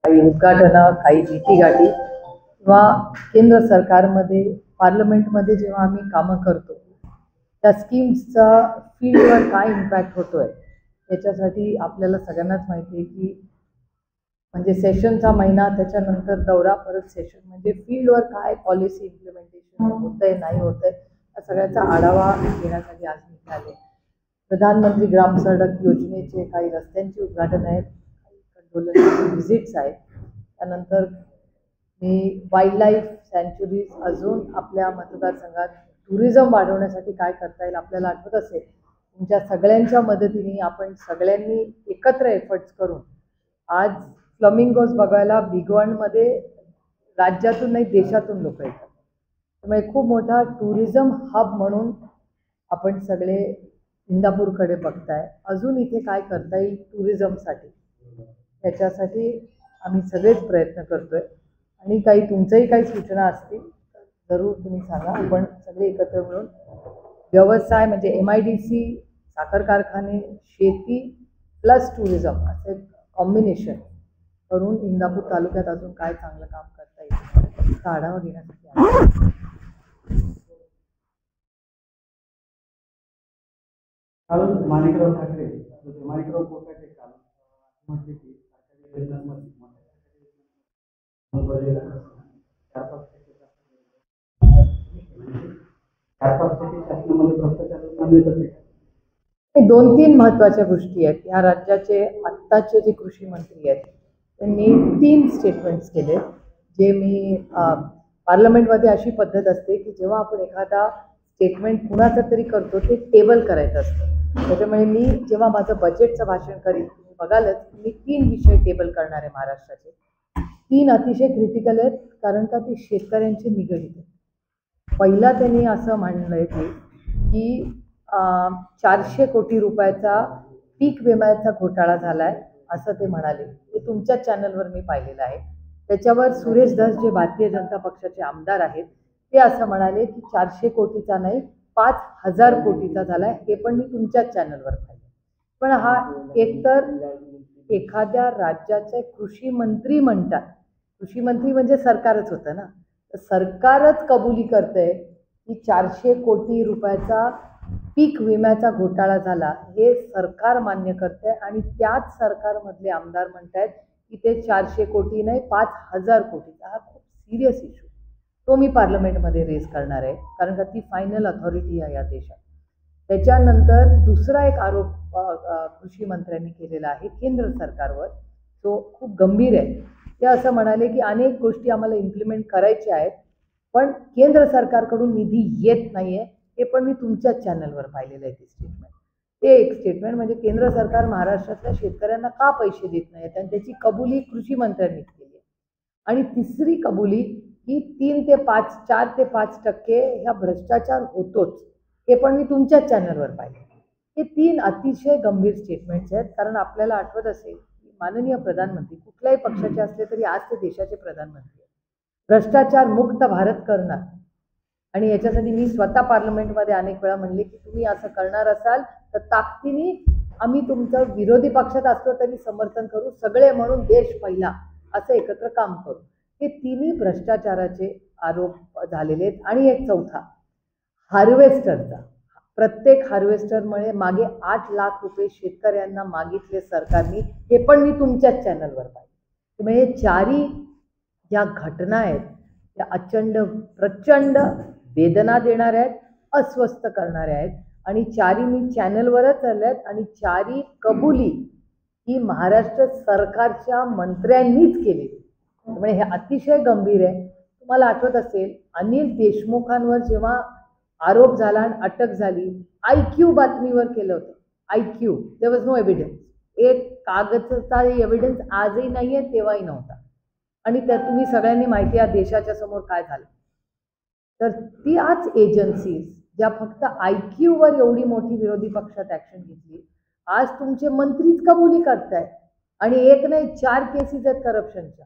काही उद्घाटनं, काही भेटीगाठी किंवा केंद्र सरकारमध्ये पार्लमेंटमध्ये जेव्हा आम्ही कामं करतो त्या स्कीम्सचा फील्डवर काय इम्पॅक्ट होतोय याच्यासाठी आपल्याला सगळ्यांनाच माहिती आहे की म्हणजे सेशनचा महिना त्याच्यानंतर दौरा परत सेशन म्हणजे फील्डवर काय पॉलिसी इम्प्लिमेंटेशन होतंय नाही होतंय या सगळ्याचा आढावा घेण्यासाठी आज मी आले. प्रधानमंत्री ग्राम सडक योजनेचे काही रस्त्यांची उद्घाटन आहेत, काही कंडोलन्स व्हिजिट्स आहेत. त्यानंतर मी वाईल्ड लाईफ सँच्युरीज अजून आपल्या मतदारसंघात टुरिझम वाढवण्यासाठी काय करता येईल. आपल्याला आठवत असेल तुमच्या सगळ्यांच्या मदतीने आपण सगळ्यांनी एकत्र एफर्ट्स करून आज फ्लमिंगोज बघायला बिगवणमध्ये राज्यातून नाही देशातून लोक येतात. त्यामुळे खूप मोठा टुरिझम हब म्हणून आपण सगळे इंदापूरकडे बघताय. अजून इथे काय करता येईल टुरिझमसाठी त्याच्यासाठी आम्ही सगळेच प्रयत्न करतोय आणि काही तुमच्याही काही सूचना असतील जरूर तुम्ही सांगा. आपण सगळे एकत्र मिळून व्यवसाय म्हणजे MIDC, साखर कारखाने, शेती प्लस टुरिझम असे कॉम्बिनेशन करून इंदापूर तालुक्यात अजून काय चांगलं काम करता येईल याचा आढावा घेण्यासाठी काल माणिकराव ठाकरे माणिकराव कोकाटे काल म्हटले की सरकारी योजनांमध्ये दोन तीन महत्त्वाच्या गोष्टी आहेत. या राज्याचे आत्ताचे जे कृषी मंत्री आहेत त्यांनी 3 स्टेटमेंट्स केले जे मी पार्लमेंटमध्ये अशी पद्धत असते की जेव्हा आपण एखादा स्टेटमेंट कुणाचं तरी करतो ते टेबल करायचं असतं. त्याच्यामुळे मी जेव्हा माझं बजेटचं भाषण करीन तुम्ही बघालच मी 3 विषय टेबल करणार आहे महाराष्ट्राचे. 3 अतिशय क्रिटिकल आहेत कारण का ते शेतकऱ्यांचे निगडीत आहेत. पहिला त्यांनी असं म्हणलंय की 400 कोटी रुपयाचा पीक विम्याचा घोटाळा झालाय असं ते म्हणाले. ते तुमच्या चॅनलवर मी पाहिलेलं आहे. त्याच्यावर सुरेश धस जे भारतीय जनता पक्षाचे आमदार आहेत ते असं म्हणाले की 400 कोटीचा नाही 5000 कोटीचा झालाय. हे पण मी तुमच्याच चॅनलवर पाहिलं. पण हा एकतर एखाद्या राज्याचे कृषी मंत्री म्हणतात, कृषी मंत्री म्हणजे सरकारच होतं ना, तर सरकारच कबुली करते की 400 कोटी रुपयाचा पीक विम्याचा घोटाळा झाला हे सरकार मान्य करते आणि त्याच सरकारमधले आमदार म्हणतात की ते 400 कोटी नाही 5000 कोटीचा. हा खूप सिरियस इश्यू तो मी पार्लमेंटमध्ये रेज करणार आहे कारण का ती फायनल अथॉरिटी आहे या देशात. त्याच्यानंतर दुसरा एक आरोप कृषी मंत्र्यांनी केलेला आहे केंद्र सरकारवर तो खूप गंभीर आहे. ते असं म्हणाले की अनेक गोष्टी आम्हाला इम्प्लिमेंट करायच्या आहेत पण केंद्र सरकारकडून निधी येत नाहीये. हे पण मी तुमच्याच चॅनलवर पाहिलेलं आहे ते स्टेटमेंट. ते एक स्टेटमेंट म्हणजे केंद्र सरकार महाराष्ट्रातल्या शेतकऱ्यांना का पैसे देत नाहीत आणि त्याची कबुली कृषी मंत्र्यांनीच केली आहे. आणि तिसरी कबुली की 4 ते 5% ह्या भ्रष्टाचार होतोच हे पण मी तुमच्याच चॅनलवर पाहिले. हे 3 अतिशय गंभीर स्टेटमेंट्स आहेत कारण आपल्याला आठवत असेल की माननीय प्रधानमंत्री कुठल्याही पक्षाचे असले तरी आज ते देशाचे प्रधानमंत्री आहेत. भ्रष्टाचार मुक्त भारत करणार आणि याच्यासाठी मी स्वतः पार्लमेंटमध्ये अनेक वेळा म्हणले की तुम्ही असं करणार असाल तर ताकदीने आम्ही तुमचं विरोधी पक्षात असलो तरी समर्थन करू. सगळे म्हणून देश पहिला असं एकत्र काम करू. हे 3ही भ्रष्टाचाराचे आरोप झालेले आहेत. आणि एक चौथा हार्वेस्टरचा. प्रत्येक हार्वेस्टरमुळे मागे 8 लाख रुपये शेतकऱ्यांना मागितले सरकारने. हे पण मी तुमच्याच चॅनलवर पाहिजे. त्यामुळे हे 4ही ज्या घटना आहेत त्या प्रचंड वेदना देणाऱ्या आहेत, अस्वस्थ करणाऱ्या आहेत आणि 4ही मी चॅनलवरच आल्यात आणि 4ही कबुली ही महाराष्ट्र सरकारच्या मंत्र्यांनीच केली. त्यामुळे हे अतिशय गंभीर आहे. तुम्हाला आठवत असेल अनिल देशमुखांवर जेव्हा आरोप झाला आणि अटक झाली IQ बातमीवर केलं होतं. IQ there was no evidence. एक कागदचा एव्हिडन्स आजही नाहीये तेव्हाही नव्हता. आणि त्यात तुम्ही सगळ्यांनी माहिती आहे देशाच्या समोर काय झालं. तर त्याच एजन्सीज ज्या फक्त IQ वर एवढी मोठी विरोधी पक्षात ॲक्शन घेतली आज तुमचे मंत्रीच कबुली करतायत आणि एक नाही 4 केसेस आहेत करप्शनच्या.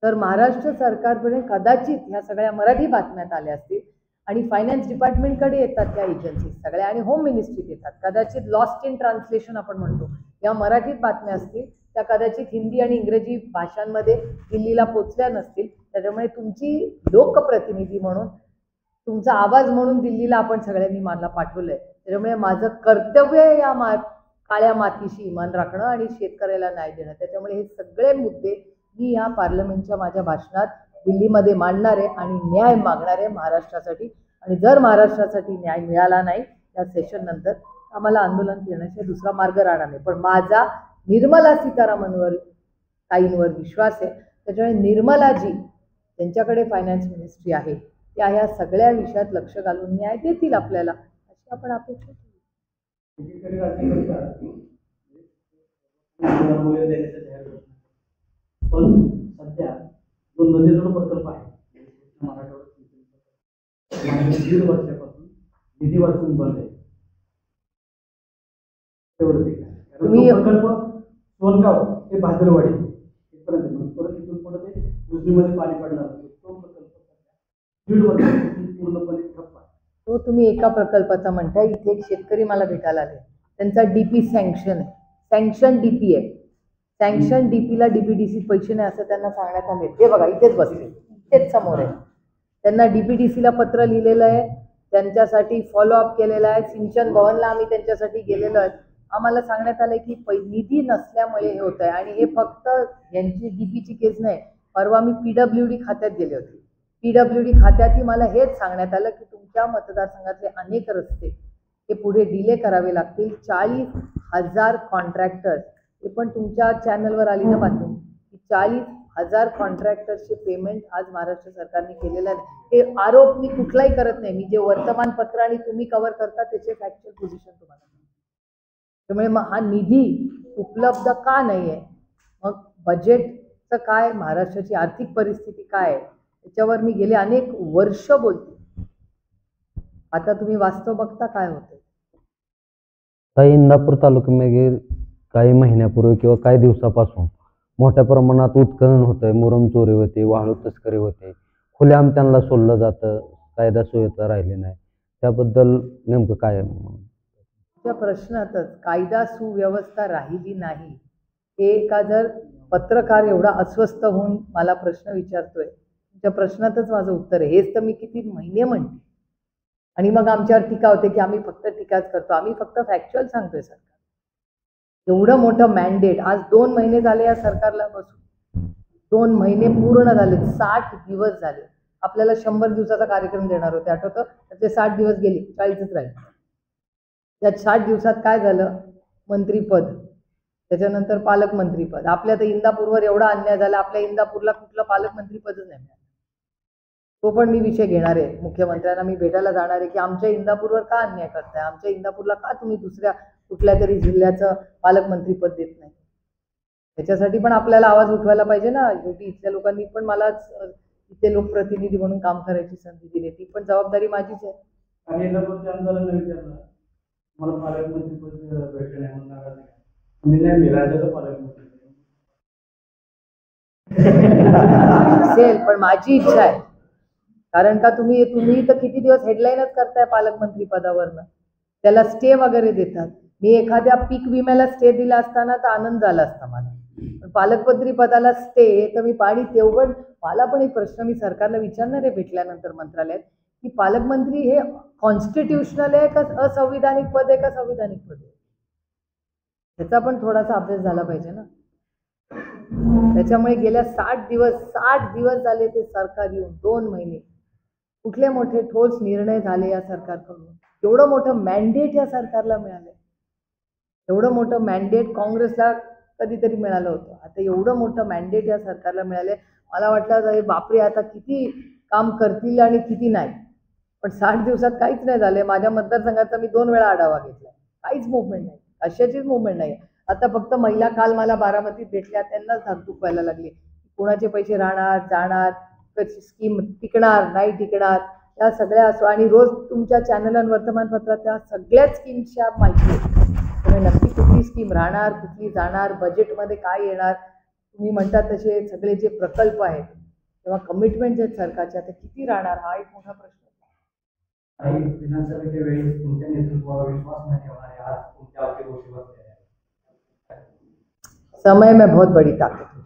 तर महाराष्ट्र सरकारपर्यंत कदाचित ह्या सगळ्या मराठी बातम्यात आल्या असतील आणि फायनान्स डिपार्टमेंटकडे येतात त्या एजन्सीज सगळ्या आणि होम मिनिस्ट्रीत येतात. कदाचित लॉस्ट इन ट्रान्सलेशन आपण म्हणतो या मराठीत बातम्या असतील त्या कदाचित हिंदी आणि इंग्रजी भाषांमध्ये दिल्लीला पोचल्या नसतील. त्याच्यामुळे तुमची लोकप्रतिनिधी म्हणून, तुमचा आवाज म्हणून दिल्लीला आपण सगळ्यांनी मला पाठवलंय. त्याच्यामुळे माझं कर्तव्य आहे या काळ्या मातीशी इमान राखणं आणि शेतकऱ्याला न्याय देणं. त्याच्यामुळे हे सगळे मुद्दे मी या पार्लमेंटच्या माझ्या भाषणात दिल्लीमध्ये मांडणार आहे आणि न्याय मागणार आहे महाराष्ट्रासाठी. आणि जर महाराष्ट्रासाठी न्याय मिळाला नाही या सेशन नंतर, आम्हाला आंदोलन करण्याचा दुसरा मार्ग राहणार नाही. पण माझा निर्मला सीतारामनवर ताईंवर विश्वास आहे. त्याच्यामुळे निर्मलाजी, त्यांच्याकडे फायनान्स मिनिस्ट्री आहे, त्या ह्या सगळ्या विषयात लक्ष घालून न्याय देतील आपल्याला, अशी आपण अपेक्षा केली. पण सध्या जो नदीजोड प्रकल्प आहे मराठवाड्यात 1.5 वर्षापासून निधी वाचून बंद आहे. तुम्ही प्रकल्प सोनगाव ते भादरवाडी इथपर्यंत, परत तिथून पुढे ते उजनीमध्ये पाणी पडणार होते. तो प्रकल्प 1.5 वर्षापासून पूर्णपणे ठप्प आहे. तो तुम्ही एका प्रकल्पाचा म्हणताय. इथे एक शेतकरी मला भेटायला आले, त्यांचा डीपी सँक्शन आहे, सँक्शन डीपी आहे. सँक्शन डीपीला डीपीडीसी पैसे नाही असं त्यांना सांगण्यात आले. ते बघा इथेच बसले, तेच समोर आहे. त्यांना डीपीडीसीला पत्र लिहिलेलं आहे, त्यांच्यासाठी फॉलोअप केलेला आहे. सिंचन भवनला आम्ही त्यांच्यासाठी गेलेलो आहे. आम्हाला सांगण्यात आलंय की निधी नसल्यामुळे हे होत आहे. आणि हे फक्त यांची डीपीची केस नाही, परवा मी PWD खात्यात गेले होते. PWD खात्यातही मला हेच सांगण्यात आलं की तुमच्या मतदारसंघातले अनेक रस्ते हे पुढे डिले करावे लागतील. 40,000 कॉन्ट्रॅक्टर्स, हे पण तुमच्या चॅनलवर आली ना बातमी की 40,000 कॉन्ट्रॅक्टर्सचे पेमेंट आज महाराष्ट्र सरकारने केलेलं आहे. हे आरोप मी कुठलाही करत नाही. मी जे वर्तमानपत्र आणि तुम्ही कव्हर करता त्याचे फॅक्च्युअल पोझिशन तुम्हाला. त्यामुळे मग हा निधी उपलब्ध का नाही आहे, मग बजेटचं काय, महाराष्ट्राची आर्थिक परिस्थिती काय आहे, त्याच्यावर मी गेले अनेक वर्ष बोलते. आता तुम्ही वास्तव बघता काय होतं. काही इंदापूर तालुक्यामध्ये काही महिन्यापूर्वी किंवा काही दिवसापासून मोठ्या प्रमाणात उत्खनन होतंय, मुरुम चोरी होते, वाळू तस्करी होते, खुलेआम त्यांना सोडलं जातं, कायदा सुव्यवस्था राहिली नाही. त्याबद्दल नेमकं काय आहे? त्या प्रश्नातच कायदा सुव्यवस्था राहिली नाही हे का, जर पत्रकार एवढा अस्वस्थ होऊन मला प्रश्न विचारतोय, त्या प्रश्नातच माझं उत्तर आहे. हेच तर मी किती महिने म्हणते. आणि मग आमच्यावर टीका होते की आम्ही फक्त टीकाच करतो. आम्ही फक्त फॅक्च्युअल सांगतोय. सरकार एवढं मोठं मॅन्डेट, आज 2 महिने झाले या सरकारला बसून, 2 महिने पूर्ण झाले, 60 दिवस झाले. आपल्याला 100 दिवसाचा कार्यक्रम देणार होते, आठवतं? त्याचे 60 दिवस गेले, 40च राहिले. त्या 60 दिवसात काय झालं? मंत्रीपद, त्याच्यानंतर पालकमंत्रीपद. आपल्या तर इंदापूरवर एवढा अन्याय झाला, आपल्या इंदापूरला कुठलं पालकमंत्रीपदच नाही मिळालं. तो पण मी विषय घेणार आहे. मुख्यमंत्र्यांना मी भेटायला जाणार आहे की आमच्या इंदापूरवर का अन्याय करताय, आमच्या इंदापूरला का तुम्ही दुसऱ्या कुठल्या तरी जिल्ह्याचं पालकमंत्रीपद देत नाही. त्याच्यासाठी पण आपल्याला आवाज उठवायला पाहिजे ना. शेवटी इथल्या लोकांनी पण मलाच इथे लोकप्रतिनिधी म्हणून काम करायची संधी दिली, ती पण जबाबदारी माझीच आहे. आणि इंदापूरच्या आमदारांना विचारलं, मला पालकमंत्रीपद भेटलं नाही म्हणून नाराज आहे. मी नाही, मी राज्याचा पालकमंत्री असेल, पण माझी इच्छा आहे. कारण का तुम्ही तर किती दिवस हेडलाईनच करताय पालकमंत्री पदावरनं, त्याला स्टे वगैरे देतात. मी एखाद्या पीक विम्याला स्टे दिला असताना तर आनंद झाला असता मला, पण पालकमंत्री पदाला स्टे तर मी पाणी तेवढं. मला पण एक प्रश्न मी सरकारला विचारणार आहे भेटल्यानंतर मंत्रालयात, की पालकमंत्री हे कॉन्स्टिट्युशनल आहे का असंविधानिक पद आहे का संविधानिक पद आहे, त्याचा पण थोडासा अभ्यास झाला पाहिजे ना. त्याच्यामुळे गेल्या 60 दिवस झाले ते सरकार येऊन, 2 महिने. कुठले मोठे ठोस निर्णय झाले या सरकारकडून? एवढं मोठं मॅन्डेट या सरकारला मिळालं, एवढं मोठं मॅन्डेट काँग्रेसला कधीतरी मिळालं होतं. आता एवढं मोठं मॅन्डेट या सरकारला मिळाले. मला वाटलं बापरे आता किती काम करतील आणि किती नाही. पण 60 दिवसात काहीच नाही झाले. माझ्या मतदारसंघाचा मी 2 वेळा आढावा घेतला, काहीच मुवमेंट नाही, अशाचीच मुवमेंट नाही. आता फक्त महिला काल मला बारामतीत भेटल्या, त्यांनाच धाकधूक व्हायला लागली. कोणाचे पैसे राहणार, जाणार, कशी स्कीम टिकणार नाही टिकणार, त्या सगळ्या असो. आणि रोज तुमच्या चॅनल आणि वर्तमानपत्रात त्या सगळ्याच स्कीमच्या माहिती आहे. त्यामुळे नक्की कुठली स्कीम राहणार, कुठली जाणार, बजेटमध्ये काय येणार. तुम्ही म्हणतात तसे सगळे जे प्रकल्प आहेत तेव्हा कमिटमेंट आहेत सरकारच्या, ते किती राहणार हा एक मोठा प्रश्न आहे. विधानसभेच्या वेळेस तुमच्या नेतृत्वावर विश्वास न ठेवणारे आज तुमच्या अवती गोष्टी बसलेल्या आहेत. समय में बहुत बड़ी ताकत है.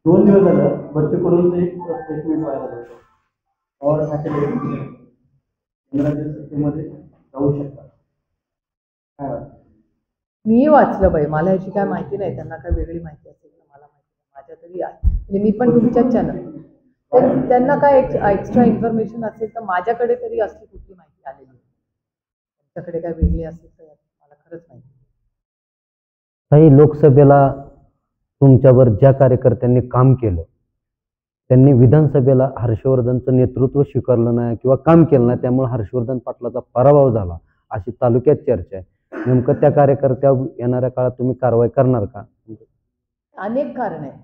2 दिवस झालं बच्चू कडूंचं एक स्टेटमेंट व्हायरल होतं. पवार ठाकरे केंद्राच्या सत्तेमध्ये जाऊ शकतात. काय वाटतं? मी वाचलं बाई, मला याची काय माहिती नाही. त्यांना काय वेगळी माहिती असेल तर मला माहिती नाही. माझ्या तरी आहे म्हणजे मी पण तुमच्याच चॅनल, त्यांना काय एक्स्ट्रा इन्फॉर्मेशन असेल तर माझ्याकडे तरी असली कुठली माहिती आलेली आहे. त्यांच्याकडे काय वेगळी असेल तर मला खरंच माहिती नाही. काही लोकसभेला तुमच्यावर ज्या कार्यकर्त्यांनी काम केलं त्यांनी विधानसभेला हर्षवर्धनचं नेतृत्व स्वीकारलं नाही किंवा काम केलं नाही, त्यामुळे हर्षवर्धन पाटलाचा पराभव झाला अशी तालुक्यात चर्चा आहे. नेमकं त्या कार्यकर्त्यावर येणाऱ्या काळात तुम्ही कारवाई करणार का? अनेक कारण आहेत,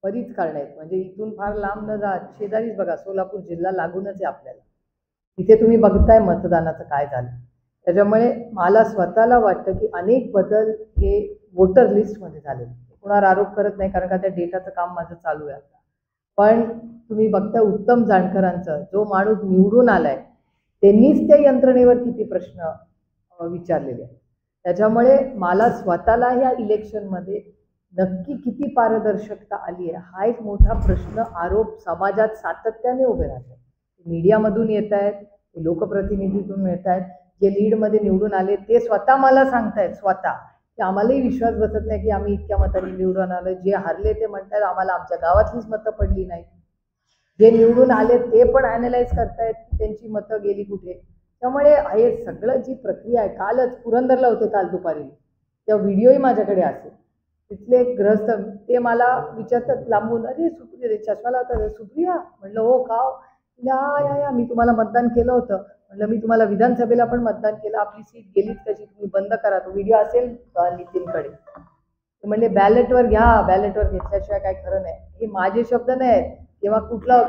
बरीच कारणं आहेत. म्हणजे इथून फार लांब न जात शेजारीच बघा, सोलापूर जिल्हा लागूनच आहे आपल्याला. तिथे तुम्ही बघताय मतदानाचं काय झालं. त्याच्यामुळे मला स्वतःला वाटतं की अनेक बदल हे वोटर लिस्टमध्ये झाले. कोणावर आरोप करत नाही, कारण का त्या डेटाचं काम माझं चालू आहे आता. पण तुम्ही बघता उत्तम जानकरांचं, जो माणूस निवडून आलाय त्यांनीच त्या यंत्रणेवर किती प्रश्न विचारलेले आहेत. त्याच्यामुळे मला स्वतःला ह्या इलेक्शनमध्ये नक्की किती पारदर्शकता आली आहे हा एक मोठा प्रश्न, आरोप समाजात सातत्याने उभे राहतात. मीडियामधून येत आहेत, लोकप्रतिनिधीतून येत आहेत. जे लीडमध्ये निवडून आले ते स्वतः मला सांगतायत स्वतः की आम्हालाही विश्वास बसत नाही की आम्ही इतक्या मतांनी निवडून आलो. जे हरले ते म्हणतात आम्हाला आमच्या गावातलीच मतं पडली नाही. जे निवडून आले ते पण ॲनालाइज करतायत की त्यांची मतं गेली कुठे. त्यामुळे हे सगळं जी प्रक्रिया आहे, कालच पुरंदरला होते काल दुपारी, त्या व्हिडिओही माझ्याकडे असेल. तिथले एक ग्रस्त ते मला विचारतात लांबून, अरे सुप्रिया, चष्मा लावतात, सुप्रिया. म्हटलं हो का? या मी तुम्हाला मतदान केलं होतं. म्हटलं मी तुम्हाला विधानसभेला पण मतदान केलं, आपली सीट गेलीच कशी, तुम्ही बंद करा. तो व्हिडिओ असेल नितीनकडे. ते म्हणले बॅलेटवर घ्या, बॅलेटवर घेतल्याशिवाय काय खरं नाही. हे माझे शब्द नाही आहेत किंवा कुठला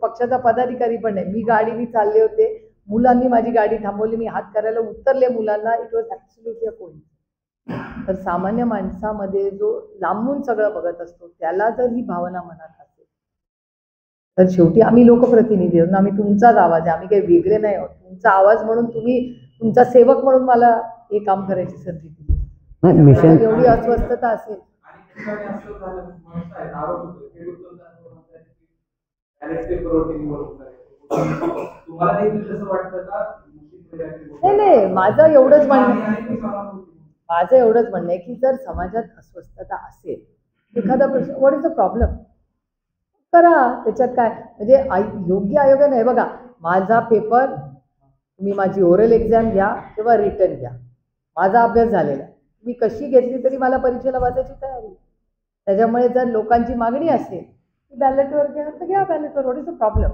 पक्षाचा पदाधिकारी पण नाही. मी गाडीने चालले होते, मुलांनी माझी गाडी थांबवली, मी हात करायला उतरले मुलांना. It was absolutely a coincidence. तर सामान्य माणसामध्ये जो लांबून सगळं बघत असतो त्याला जर ही भावना मनात असेल तर शेवटी आम्ही लोकप्रतिनिधी आहोत ना, आम्ही तुमचाच आवाज आहे, आम्ही काही वेगळे नाही आहोत. तुमचा आवाज म्हणून तुम्ही तुमचा सेवक म्हणून मला हे काम करायची संधी दिली. मिशन एवढी अस्वस्थता असेल नाही, माझं एवढंच म्हणणं आहे की जर समाजात अस्वस्थता असेल, एखादा प्रश्न, व्हॉट इज द प्रॉब्लेम, करा. त्याच्यात काय म्हणजे योग्य आयोगाने, हे बघा माझा पेपर, तुम्ही माझी ओरल एक्झाम घ्या किंवा रिटर्न घ्या, माझा अभ्यास झालेला आहे. मी कशी घेतली तरी मला परीक्षेला बसायची तयारी. त्याच्यामुळे जर लोकांची मागणी असेल की बॅलेटवर घ्या तर घ्या बॅलेटवर, व्हॉट इज द प्रॉब्लेम.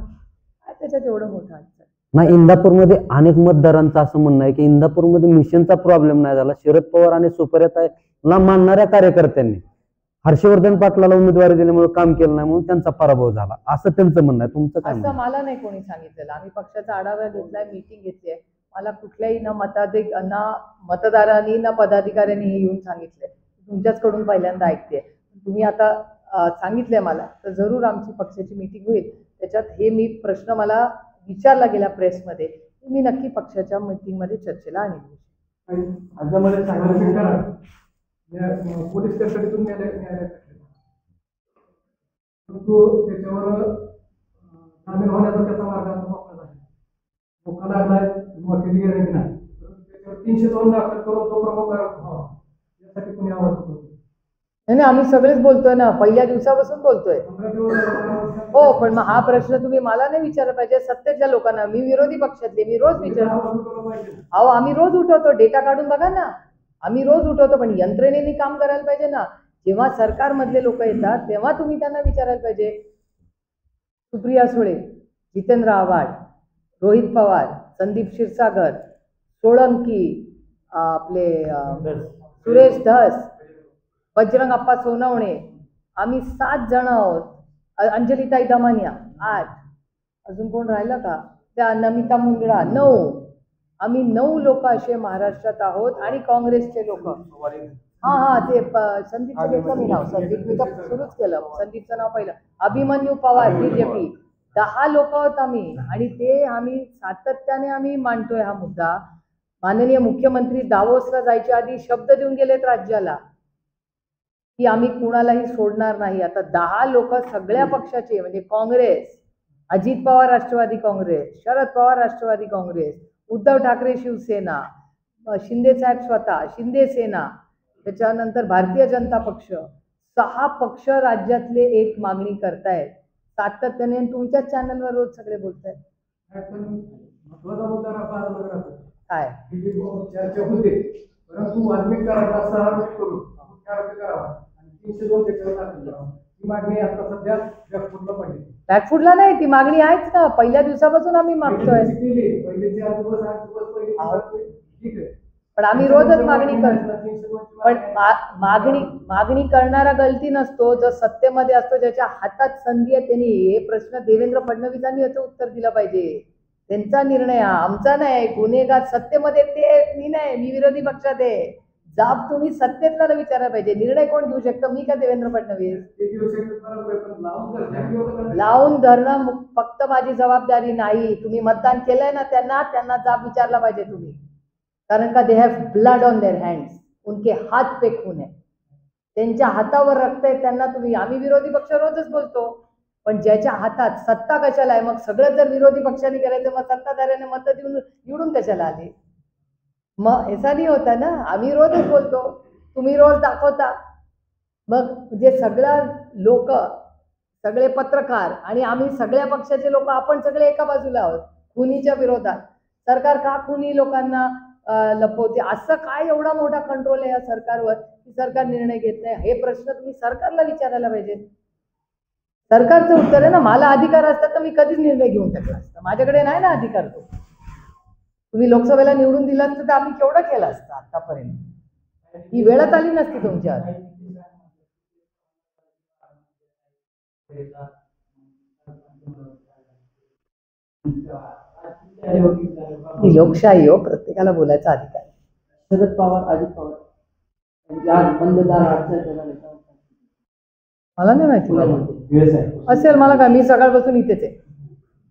त्याच्यात एवढं मोठं अडचण नाही. इंदापूरमध्ये अनेक मतदारांचं असं म्हणणं आहे की इंदापूरमध्ये मिशनचा प्रॉब्लेम नाही झाला, शरद पवार आणि सुप्रियाताईला मानणाऱ्या कार्यकर्त्यांनी हर्षवर्धन पाटलाला उमेदवारी दिल्यामुळे काम केलं नाही म्हणून त्यांचा पराभव झाला, असं त्यांचं म्हणणं आहे. तुमचं काय? असं मला नाही कोणी सांगितलेलं. आम्ही पक्षाचा आढावा घेतलाय, मीटिंग घेतली आहे. मला कुठल्याही ना मतदारांनी ना पदाधिकाऱ्यांनी हे येऊन सांगितलंय. तुमच्याचकडून पहिल्यांदा ऐकते. तुम्ही आता सांगितलंय मला, तर जरूर आमची पक्षाची मीटिंग होईल. त्याच्यात हे मी प्रश्न मला विचारला गेला प्रेसमध्ये, मी नक्की पक्षाच्या मीटिंगमध्ये चर्चेला आणेन. पोलीस कस्टडीतून न्यायालयात त्याच्यावर जामीन होण्याचा त्याचा मार्ग आता मोकळा झाला. मोका लागलाय, वकिली गॅरंटी नाही. त्याच्यावर 302 दाखल करून तो प्रमुख व्हावा यासाठी कोणी आवाज होतो. नाही, आम्ही सगळेच बोलतोय ना, पहिल्या दिवसापासून बोलतोय. हो, पण मग हा प्रश्न तुम्ही मला नाही विचारला पाहिजे, सत्तेतल्या लोकांना. मी विरोधी पक्षातले, मी रोज विचारतो. अहो आम्ही रोज उठवतो, डेटा काढून बघा ना, आम्ही रोज उठवतो. पण यंत्रणेने काम करायला पाहिजे ना. जेव्हा सरकारमधले लोक येतात तेव्हा तुम्ही त्यांना विचारायला पाहिजे. सुप्रिया सुळे, जितेंद्र आव्हाड, रोहित पवार, संदीप क्षीरसागर, सोळंकी, आपले सुरेश धस, बजरंग अप्पा सोनवणे, आम्ही 7 जण आहोत. अंजलिताई दमानिया 8, अजून कोण राहिलं का, त्या नमिता मुंदडा 9. आम्ही 9 लोक असे महाराष्ट्रात आहोत. आणि काँग्रेसचे लोक, ते संदीपचं घेतलं मी नाव, संदीप मी तर सुरूच केलं, संदीपचं नाव पहिलं. अभिमन्यू पवार बीजेपी, 10 लोक आहोत आम्ही. आणि ते आम्ही सातत्याने आम्ही मांडतोय हा मुद्दा माननीय मुख्यमंत्री दावोसला जायच्या आधी शब्द देऊन गेलेत राज्याला की आम्ही कुणालाही सोडणार नाही. आता 10 लोक सगळ्या पक्षाचे म्हणजे काँग्रेस, अजित पवार राष्ट्रवादी काँग्रेस, शरद पवार राष्ट्रवादी काँग्रेस, उद्धव ठाकरे शिवसेना, शिंदे साहेब स्वतः शिंदे सेना, त्याच्यानंतर भारतीय जनता पक्ष, 6 पक्ष राज्यातले एक मागणी करतायत सातत्याने. तुमच्याच चॅनलवर रोज सगळे बोलतायत. काय चर्चा होते, परंतु वाल्मिक करावा सहारोप करून करावा आणि 302 त्याच्यावर दाखल करावा ही मागणी आता सध्या बॅकफूटला पडली. बॅकफूटला नाही, ती मागणी आहेच ना. पहिल्या दिवसापासून आम्ही मागतोय. पहिले 4 दिवस 8 दिवस पहिले ठीक आहे, पण आम्ही रोजच मागणी करतो. पण मागणी करणारा गलती नसतो, जो सत्तेमध्ये असतो, ज्याच्या हातात संधी आहे त्यांनी हे प्रश्न देवेंद्र फडणवीसांनी याचं उत्तर दिलं पाहिजे. त्यांचा निर्णय हा, आमचा नाही. गुन्हेगार सत्तेमध्ये ते मी नाही, मी विरोधी पक्षात आहे. जाब तुम्ही सत्तेतला विचारायला पाहिजे. निर्णय कोण घेऊ शकतं, मी का देवेंद्र फडणवीस? लावून धरणं फक्त माझी जबाबदारी नाही. तुम्ही मतदान केलंय ना, त्यांना जाब विचारला पाहिजे तुम्ही. कारण का they have blood on their hands. उनके हात पे खून है. त्यांच्या हातावर रक्त आहे त्यांना तुम्ही. आम्ही विरोधी पक्ष रोजच बोलतो, पण ज्याच्या हातात सत्ता कशाला आहे? मग सगळं जर विरोधी पक्षाने करायचं, मग सत्ताधाऱ्याने मतं देऊन निवडून कशाला आले? मग ऐसा नाही होता ना. आम्ही रोजच बोलतो, तुम्ही रोज दाखवता. मग जे सगळं लोक, सगळे पत्रकार आणि आम्ही सगळ्या पक्षाचे लोक, आपण सगळे एका बाजूला आहोत खुनीच्या विरोधात. सरकार का खुनी लोकांना लपवते? असं काय एवढा मोठा कंट्रोल आहे या सरकारवर की सरकार निर्णय घेत नाही? हे प्रश्न तुम्ही सरकारला विचारायला पाहिजे. सरकारचं उत्तर आहे ना, मला अधिकार असतात तर मी कधीच निर्णय घेऊन टाकला असता. माझ्याकडे नाही ना अधिकार तो. तुम्ही लोकसभेला निवडून दिला असतं तर आम्ही केवढं केलं असतं आतापर्यंत. ही वेळच आली नसती तुमच्यावर. ही लोकशाही हो, प्रत्येकाला बोलायचा अधिकार. शरद पवार, अजित पवार मला नाही माहिती असेल. मला काय, मी सकाळपासून इथेच आहे.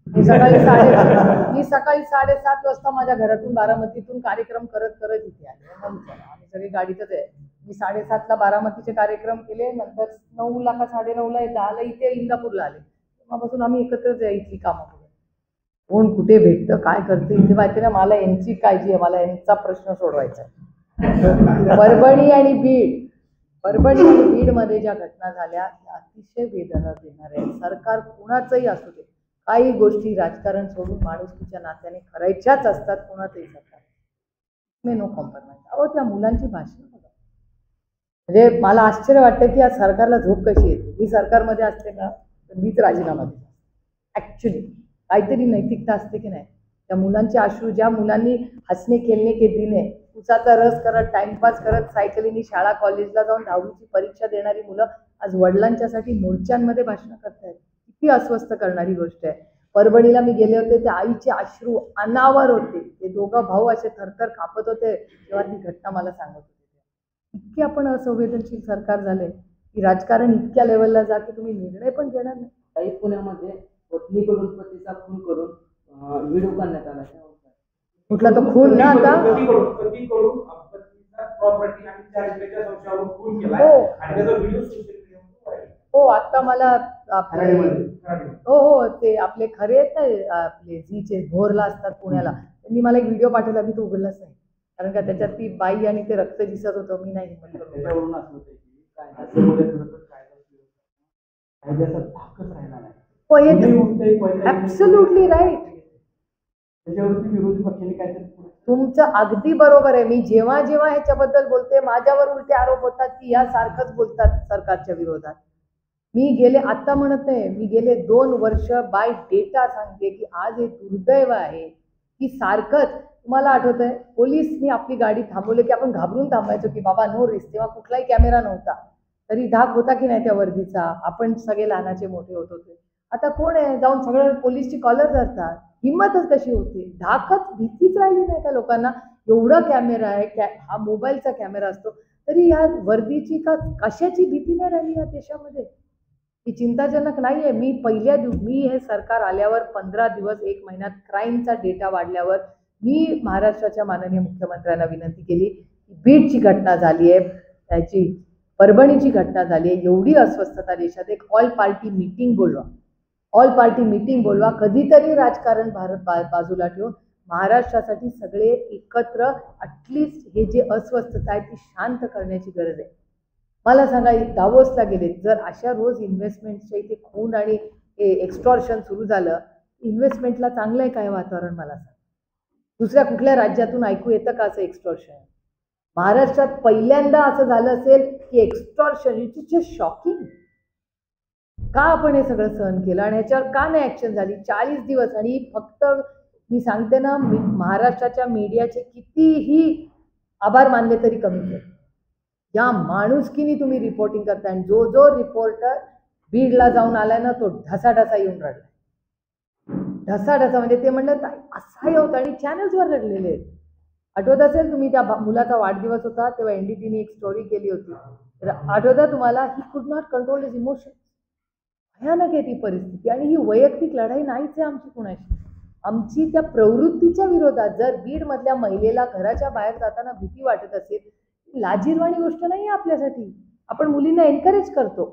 मी सकाळी 7:30 वाजता माझ्या घरातून बारामतीतून कार्यक्रम करत करत इथे आले. आम्ही सगळे गाडीतच आहे. मी 7:30ला बारामतीचे कार्यक्रम केले, नंतर 9ला का 9:30ला 10ला इथे इंदापूरला आले. तेव्हापासून आम्ही एकत्रच आहे. इथली कामं कोण कुठे भेटतं, काय करतं इथे माहिती ना. मला यांची काळजी आहे, मला यांचा प्रश्न सोडवायचा आहे. परभणी आणि बीडमध्ये ज्या घटना झाल्या त्या अतिशय वेदना देणाऱ्या आहेत. सरकार कुणाचंही असू दे, काही गोष्टी राजकारण सोडून माणुसकीच्या नात्याने करायच्याच असतात कोणाचंही सरकार. मे नो कॉम्प्रोमाइज. अहो, त्या मुलांची भाषण बघा. म्हणजे मला आश्चर्य वाटतं की या सरकारला झोप कशी येते. मी सरकारमध्ये असते ना तर मीच राजीनामा देते. ॲक्च्युली काहीतरी नैतिकता असते की नाही. त्या मुलांचे अश्रू, ज्या मुलांनी हसणे खेळणे के दिन आहे, उसाचा रस करत, टाइमपास करत, सायकलीनी शाळा कॉलेजला जाऊन 10वीची परीक्षा देणारी मुलं आज वडिलांच्यासाठी मोर्चांमध्ये भाषणं करतायत. किती अस्वस्थ करणारी गोष्ट आहे. परभणीला मी गेले होते, त्या आईचे अश्रू अनावर होते. ते दोघं भाऊ असे थरथर कापत होते तेव्हा ती घटना मला सांगत होते. इतके आपण असंवेदनशील सरकार झाले की राजकारण इतक्या लेवलला जा की तुम्ही निर्णय पण घेणार नाही. काही पुण्यामध्ये पत्नीकडून पतीचा खून करून व्हिडिओ करण्यात आला. कुठला तो खून ना आता प्रॉपर्टी आणि चारित्र्याच्या संशयावरून खून केला हो. आणि त्याचा व्हिडिओ सोशल मीडियावर हो. आता मला आपले हो ते आपले खरे आहेत ना, आपले झीचे भोरला असतात पुण्याला, त्यांनी मला एक व्हिडिओ पाठवला. मी तो उघडलाच नाही, कारण का त्याच्यात ती बाई आणि ते रक्त दिसत होतं. मी नाही त्याच्यावरून असं होतं की कायद्याचा धाकच राहिला नाही. Absolutely right. त्याच्यावरती विरोधी पक्षाने काहीतरी तुमचं अगदी बरोबर आहे. मी जेव्हा जेव्हा ह्याच्याबद्दल बोलते माझ्यावर उलटे आरोप होतात की या सारखंच बोलतात सरकारच्या विरोधात. मी गेले, आता म्हणत नाही, मी गेले 2 वर्ष बाय डेटा सांगते की आज हे दुर्दैव आहे की सारखंच. तुम्हाला आठवतंय पोलिसनी आपली गाडी थांबवली की आपण घाबरून थांबायचो की बाबा नो रिस्क. तेव्हा कुठलाही कॅमेरा नव्हता तरी धाक होता की नाही त्या वर्दीचा. आपण सगळे लहानाचे मोठे होत होते. आता कोण आहे जाऊन सगळं पोलीसची कॉलर धरतात. हिंमतच कशी होती? धाकच, भीतीच राहिली नाही का लोकांना? एवढा कॅमेरा आहे, हा मोबाईलचा कॅमेरा असतो तरी या वर्दीची का कशाची भीती नाही राहिली या देशामध्ये? ही चिंताजनक नाही आहे. मी हे सरकार आल्यावर 15 दिवस 1 महिन्यात क्राईमचा डेटा वाढल्यावर मी महाराष्ट्राच्या माननीय मुख्यमंत्र्यांना विनंती केली की बीडची घटना झाली आहे, त्याची परभणीची घटना झाली आहे, एवढी अस्वस्थता देशात, एक ऑल पार्टी मीटिंग बोलवा, ऑल पार्टी मीटिंग बोलवा, कधीतरी राजकारण बाजूला ठेवून महाराष्ट्रासाठी सगळे एकत्र ॲटलिस्ट हे जे अस्वस्थता आहे ती शांत करण्याची गरज आहे. मला सांगा, दावोसला गेले, जर अशा रोज इन्व्हेस्टमेंटच्या इथे खून आणि हे एक्स्टॉर्शन सुरू झालं, इन्व्हेस्टमेंटला चांगलं आहे काय वातावरण मला सांग. दुसऱ्या कुठल्या राज्यातून ऐकू येतं का असं एक्स्टॉर्शन? महाराष्ट्रात पहिल्यांदा असं झालं असेल की extortion, it is just shocking. का आपण हे सगळं सहन केलं आणि ह्याच्यावर का नाही ॲक्शन झाली? 40 दिवस. आणि फक्त मी सांगते ना, महाराष्ट्राच्या मीडियाचे कितीही आभार मानले तरी कमीच आहे. या माणुसकीने तुम्ही रिपोर्टिंग करताय आणि जो जो रिपोर्टर बीडला जाऊन आलाय ना, तो ढसाढसा येऊन रडला. ढसाढसा म्हणजे ते म्हणलं असहाय्य होतं आणि चॅनल्सवर रडलेले आहेत. आठवत असेल तुम्ही, त्या मुलाचा वाढदिवस होता तेव्हा NDTने एक स्टोरी केली होती, आठवतं तुम्हाला? He could not control his emotion. भयानक आहे ती परिस्थिती. आणि ही वैयक्तिक लढाई नाहीच आहे आमची कुणाची, आमची त्या प्रवृत्तीच्या विरोधात. जर बीडमधल्या महिलेला घराच्या बाहेर जाताना भीती वाटत असेल, लाजिरवाणी गोष्ट नाही आहे आपल्यासाठी. आपण मुलींना एनकरेज करतो,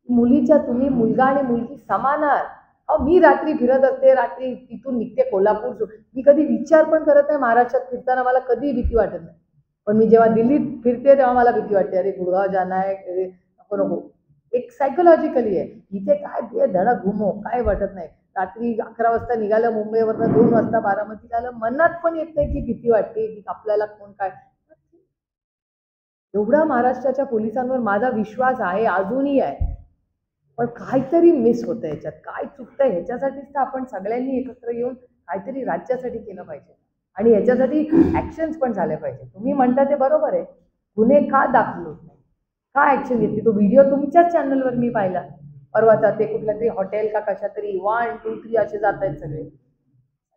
मुलीच्या तुम्ही मुलगा आणि मुलगी समान आहात. मी रात्री फिरत असते, रात्री तिथून निघते कोल्हापूर, मी कधी विचार पण करत नाही महाराष्ट्रात फिरताना मला कधी भीती वाटत नाही. पण मी जेव्हा दिल्लीत फिरते तेव्हा मला भीती वाटते, अरे गुडगाव जाना आहे, नको नको. एक सायकोलॉजिकली आहे. इथे काय धडा घुमो काय वाटत नाही. रात्री 11 वाजता निघालं मुंबईवरनं, 2 वाजता बारामतीला आलं, मनात पण येत नाही की भीती वाटते की आपल्याला कोण काय. एवढा महाराष्ट्राच्या पोलिसांवर माझा विश्वास आहे, अजूनही आहे. पण काहीतरी मिस होतं याच्यात, काय चुकतंय ह्याच्यासाठीच तर आपण सगळ्यांनी एकत्र येऊन काहीतरी राज्यासाठी केलं पाहिजे आणि ह्याच्यासाठी ॲक्शन्स पण झाले पाहिजे. तुम्ही म्हणता ते बरोबर आहे, गुन्हे का दाखल होत नाही, का ॲक्शन घेतली? तो व्हिडिओ तुमच्याच चॅनलवर मी पाहिला परवाचा, ते कुठल्या तरी हॉटेल का कशा तरी 1, 2, 3 असे जात आहेत सगळे.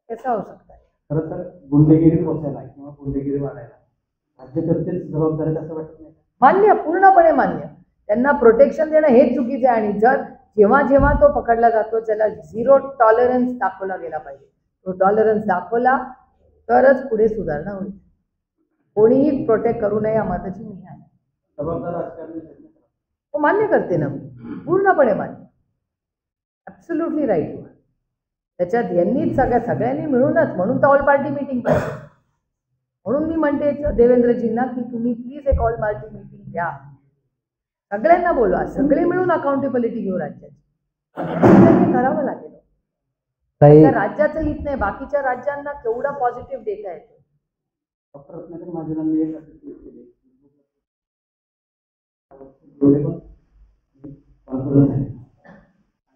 कसं होऊ शकतं? खरं तर गुंडेगिरी पोचायला किंवा गुंडेगिरी वाढायला राज्यकर्तेच जबाबदार असं वाटत नाही? मान्य, पूर्णपणे मान्य. त्यांना प्रोटेक्शन देणं हे चुकीचं आहे. आणि जर जेव्हा जेव्हा तो पकडला जातो त्याला 0 टॉलरन्स दाखवला गेला पाहिजे. तो टॉलरन्स दाखवला तरच पुढे सुधारणा होईल. कोणीही प्रोटेक्ट करू नये या मताची मी आहे. जबाबदार राजकारणी तो मान्य करते ना, पूर्णपणे मान्य, ॲब्सोल्युटली राईट. त्याच्यात यांनीच सगळ्यांनी मिळूनच, म्हणून तर ऑल पार्टी मीटिंग पाहिजे. म्हणून मी म्हणते देवेंद्रजींना की तुम्ही प्लीज एक ऑल पार्टी मीटिंग घ्या, सगळ्यांना बोलवा, सगळे मिळून अकाउंटेबिलिटी घेऊ राज्याची. करावं लागेल. राज्याचं हित नाही, बाकीच्या राज्यांना केवढा पॉझिटिव्ह डेटा येतो. डॉक्टर रत्नाकर महाजनांनी एक केली आणि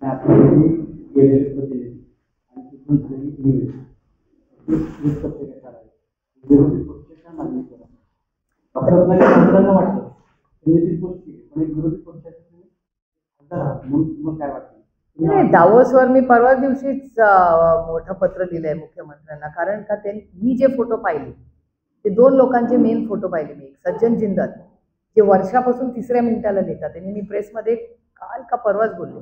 आता गेलेले प्रतिनिधी आणि तिथून झालेली विरोधी पक्षाच्या मागणी करा. डॉक्टर रत्नाकर महाजनांना वाटतं त्यांनी गोष्टी, पण एक विरोधी पक्षाचे म्हणून काय वाटतं? नाही, दावोसवर मी परवा दिवशीच मोठं पत्र दिलंय मुख्यमंत्र्यांना. कारण का मी जे फोटो पाहिले ते 2 लोकांचे मेन फोटो पाहिले मी. एक सज्जन जिंदाल जे वर्षापासून 3ऱ्या मिनिटाला लिहितात, त्यांनी मी प्रेसमध्ये काल का परवाच बोलले.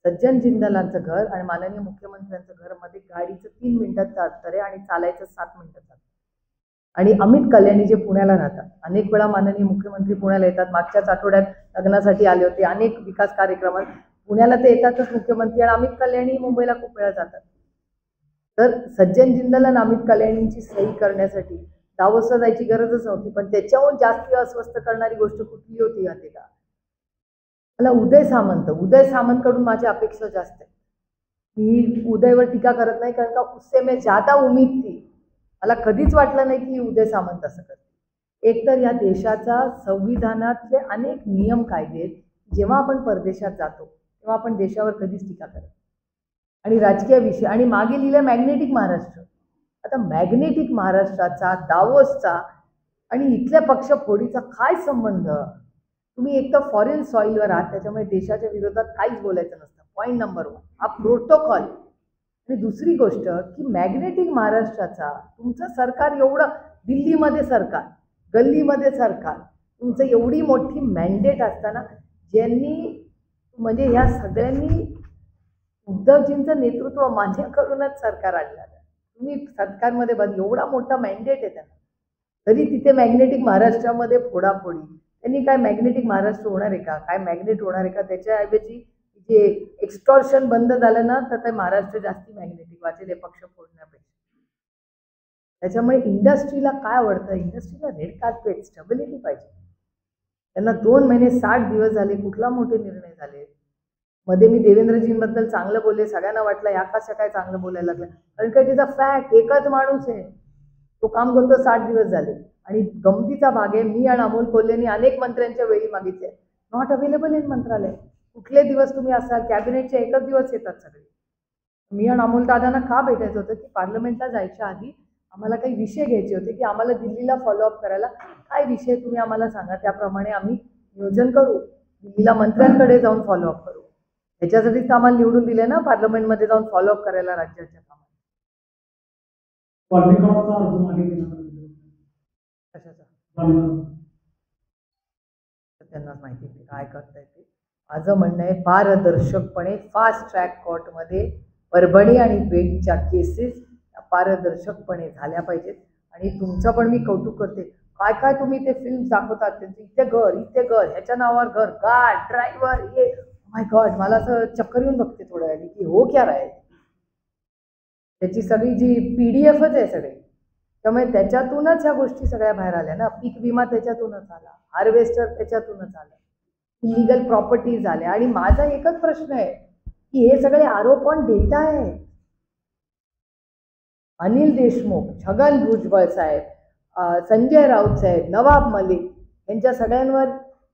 सज्जन जिंदालांचं घर आणि माननीय मुख्यमंत्र्यांचं घर मध्ये गाडीचं 3 मिनिटाचं अंतर आहे आणि चालायचं 7 मिनिटाचं. आणि अमित कल्याणी जे पुण्याला राहतात, अनेक वेळा माननीय मुख्यमंत्री पुण्याला येतात. मागच्याच आठवड्यात लग्नासाठी आले होते, अनेक विकास कार्यक्रमात पुण्याला ते येतातच मुख्यमंत्री. आणि अमित कल्याणी मुंबईला खूप वेळा जातात. तर सज्जन जिंदाल आणि अमित कल्याणींची सही करण्यासाठी दावोसला जायची गरजच नव्हती. पण त्याच्याहून जास्त अस्वस्थ करणारी गोष्ट कुठली होती माहिती का? मला उदय सामंतकडून माझी अपेक्षा जास्त आहे. मी उदयवर टीका करत नाही, कारण का उससे मैं ज्यादा उम्मीद थी. मला कधीच वाटलं नाही की उदय सामंत असं करते. एकतर या देशाचा संविधानातले अनेक नियम कायदे, जेव्हा आपण परदेशात जातो तेव्हा आपण देशावर कधीच टीका करत. आणि राजकीय विषय, आणि मागे लिहिलं मॅग्नेटिक महाराष्ट्र. आता मॅग्नेटिक महाराष्ट्राचा, दावोसचा आणि इथल्या पक्ष फोडीचा काय संबंध? तुम्ही एक तर फॉरेन सॉईलवर आहात, त्याच्यामुळे देशाच्या विरोधात काहीच बोलायचं नसतं. पॉईंट नंबर 1 हा प्रोटोकॉल. आणि दुसरी गोष्ट की मॅग्नेटिक महाराष्ट्राचा तुमचं सरकार एवढं, दिल्लीमध्ये सरकार, गल्लीमध्ये सरकार, तुमचं एवढी मोठी मॅन्डेट असताना, ज्यांनी म्हणजे ह्या सगळ्यांनी उद्धवजींचं नेतृत्व मान्य करूनच सरकार आणलं. तुम्ही सरकारमध्ये बघ, एवढा मोठा मॅन्डेट आहे त्यांना, तरी तिथे मॅग्नेटिक महाराष्ट्रामध्ये फोडाफोडी. त्यांनी काय मॅग्नेटिक महाराष्ट्र होणार आहे का, काय मॅग्नेट होणार आहे का? त्याच्याऐवजी जे एक्स्टॉर्शन बंद झालं ना, तर ते महाराष्ट्र जास्ती मॅग्नेटिक वाचेल हे पक्ष फोडण्यापेक्षा. त्याच्यामुळे इंडस्ट्रीला काय आवडतं, इंडस्ट्रीला रेड कार्पेट, स्टेबिलिटी पाहिजे. त्यांना 2 महिने 60 दिवस झाले, कुठला मोठे निर्णय झाले. मध्ये मी देवेंद्रजींबद्दल चांगलं बोलले, सगळ्यांना वाटलं या कसं काय चांगलं बोलायला लागलं, कारण काय तिचा फॅक्ट एकच माणूस आहे, तो काम करतो 60 दिवस झाले. आणि गमतीचा भाग आहे, मी आणि अमोल कोल्हेनी अनेक मंत्र्यांच्या वेळी मागितले, नॉट अवेलेबल इन मंत्रालय. कुठले दिवस तुम्ही असाल, कॅबिनेटचे एकच दिवस येतात सगळे. मी आणि अमोल दादांना का भेटायचं होतं की पार्लमेंटला जायच्या आधी आम्हाला काही विषय घ्यायचे होते की आम्हाला दिल्लीला फॉलोअप करायला काय विषय तुम्ही आम्हाला सांगा, त्याप्रमाणे आम्ही नियोजन करू, दिल्लीला मंत्र्यांकडे जाऊन फॉलोअप करू. त्याच्यासाठीच आम्हाला निवडून दिले ना, पार्लमेंटमध्ये जाऊन फॉलोअप करायला राज्याच्या कामात. कशाचा त्यांनाच माहिती काय करताय ते. माझं म्हणणं आहे पारदर्शकपणे फास्ट ट्रॅक कोर्टमध्ये परभणी आणि बीडच्या केसेस पारदर्शकपणे झाल्या पाहिजेत. आणि तुमचं पण मी कौतुक करते, काय काय तुम्ही ते फिल्म दाखवतात, त्यांचं इथे घर ह्याच्या नावावर घर, गाड ड्रायव्हर, हे माय गॉड, मला असं चक्कर येऊन बघते थोड्या वेळाने की हो क्या राय. त्याची सगळी जी PDF आहे सगळी, त्यामुळे त्याच्यातूनच ह्या गोष्टी सगळ्या बाहेर आल्या ना. पीक विमा त्याच्यातूनच आला, हार्वेस्टर त्याच्यातूनच आलं, इलिगल प्रॉपर्टी झाल्या. आणि माझा एकच प्रश्न आहे की हे सगळे आरोप ऑन डेटा आहे. अनिल देशमुख, छगन भुजबळ साहेब, संजय राऊत साहेब, नवाब मलिक यांच्या सगळ्यांवर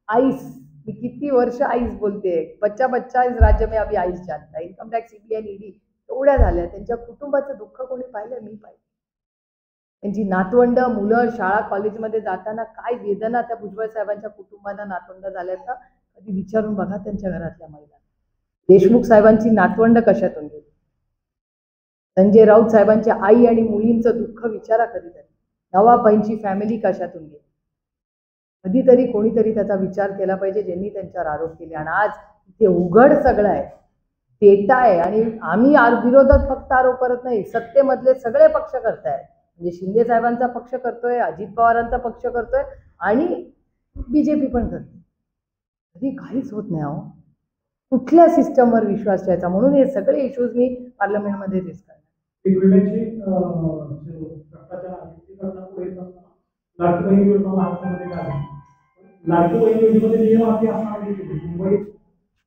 आईस, मी किती वर्ष आईस बोलते, बच्चा इस राज्य में अभी आईस जानता, इन्कम टॅक्स, CBI, ED एवढ्या झाल्या. त्यांच्या कुटुंबाचं दुःख कोणी पाहिलं? मी पाहिलं. त्यांची नातवंड मुलं शाळा कॉलेजमध्ये जाताना काय वेदना त्या भुजबळ साहेबांच्या कुटुंबांना नातवंड झाल्यात का कधी विचारून बघा त्यांच्या घरातल्या महिला. देशमुख साहेबांची नातवंड कशातून गेली, संजय राऊत साहेबांच्या आई आणि मुलींचं दुःख विचारा कधीतरी. नवाबाईंची फॅमिली कशातून गेली, कधीतरी कोणीतरी त्याचा विचार केला पाहिजे ज्यांनी त्यांच्यावर आरोप केले. आणि आज इथे उघड सगळं आहे, डेटा आहे. आणि आम्ही विरोधात फक्त आरोप करत नाही, सत्तेमधले सगळे पक्ष करतायत. म्हणजे शिंदे साहेबांचा पक्ष करतोय, अजित पवारांचा पक्ष करतोय आणि BJP पण करते. कधी काहीच होत नाही. अहो, कुठल्या सिस्टमवर विश्वास ठेवायचा? म्हणून हे सगळे इश्यूज मी पार्लमेंटमध्ये रेस करणार. लाडकी बहीण योजना महाराष्ट्रामध्ये काय आहे? लाडकी बहीण योजनेमध्ये नियम असे असणार मुंबईत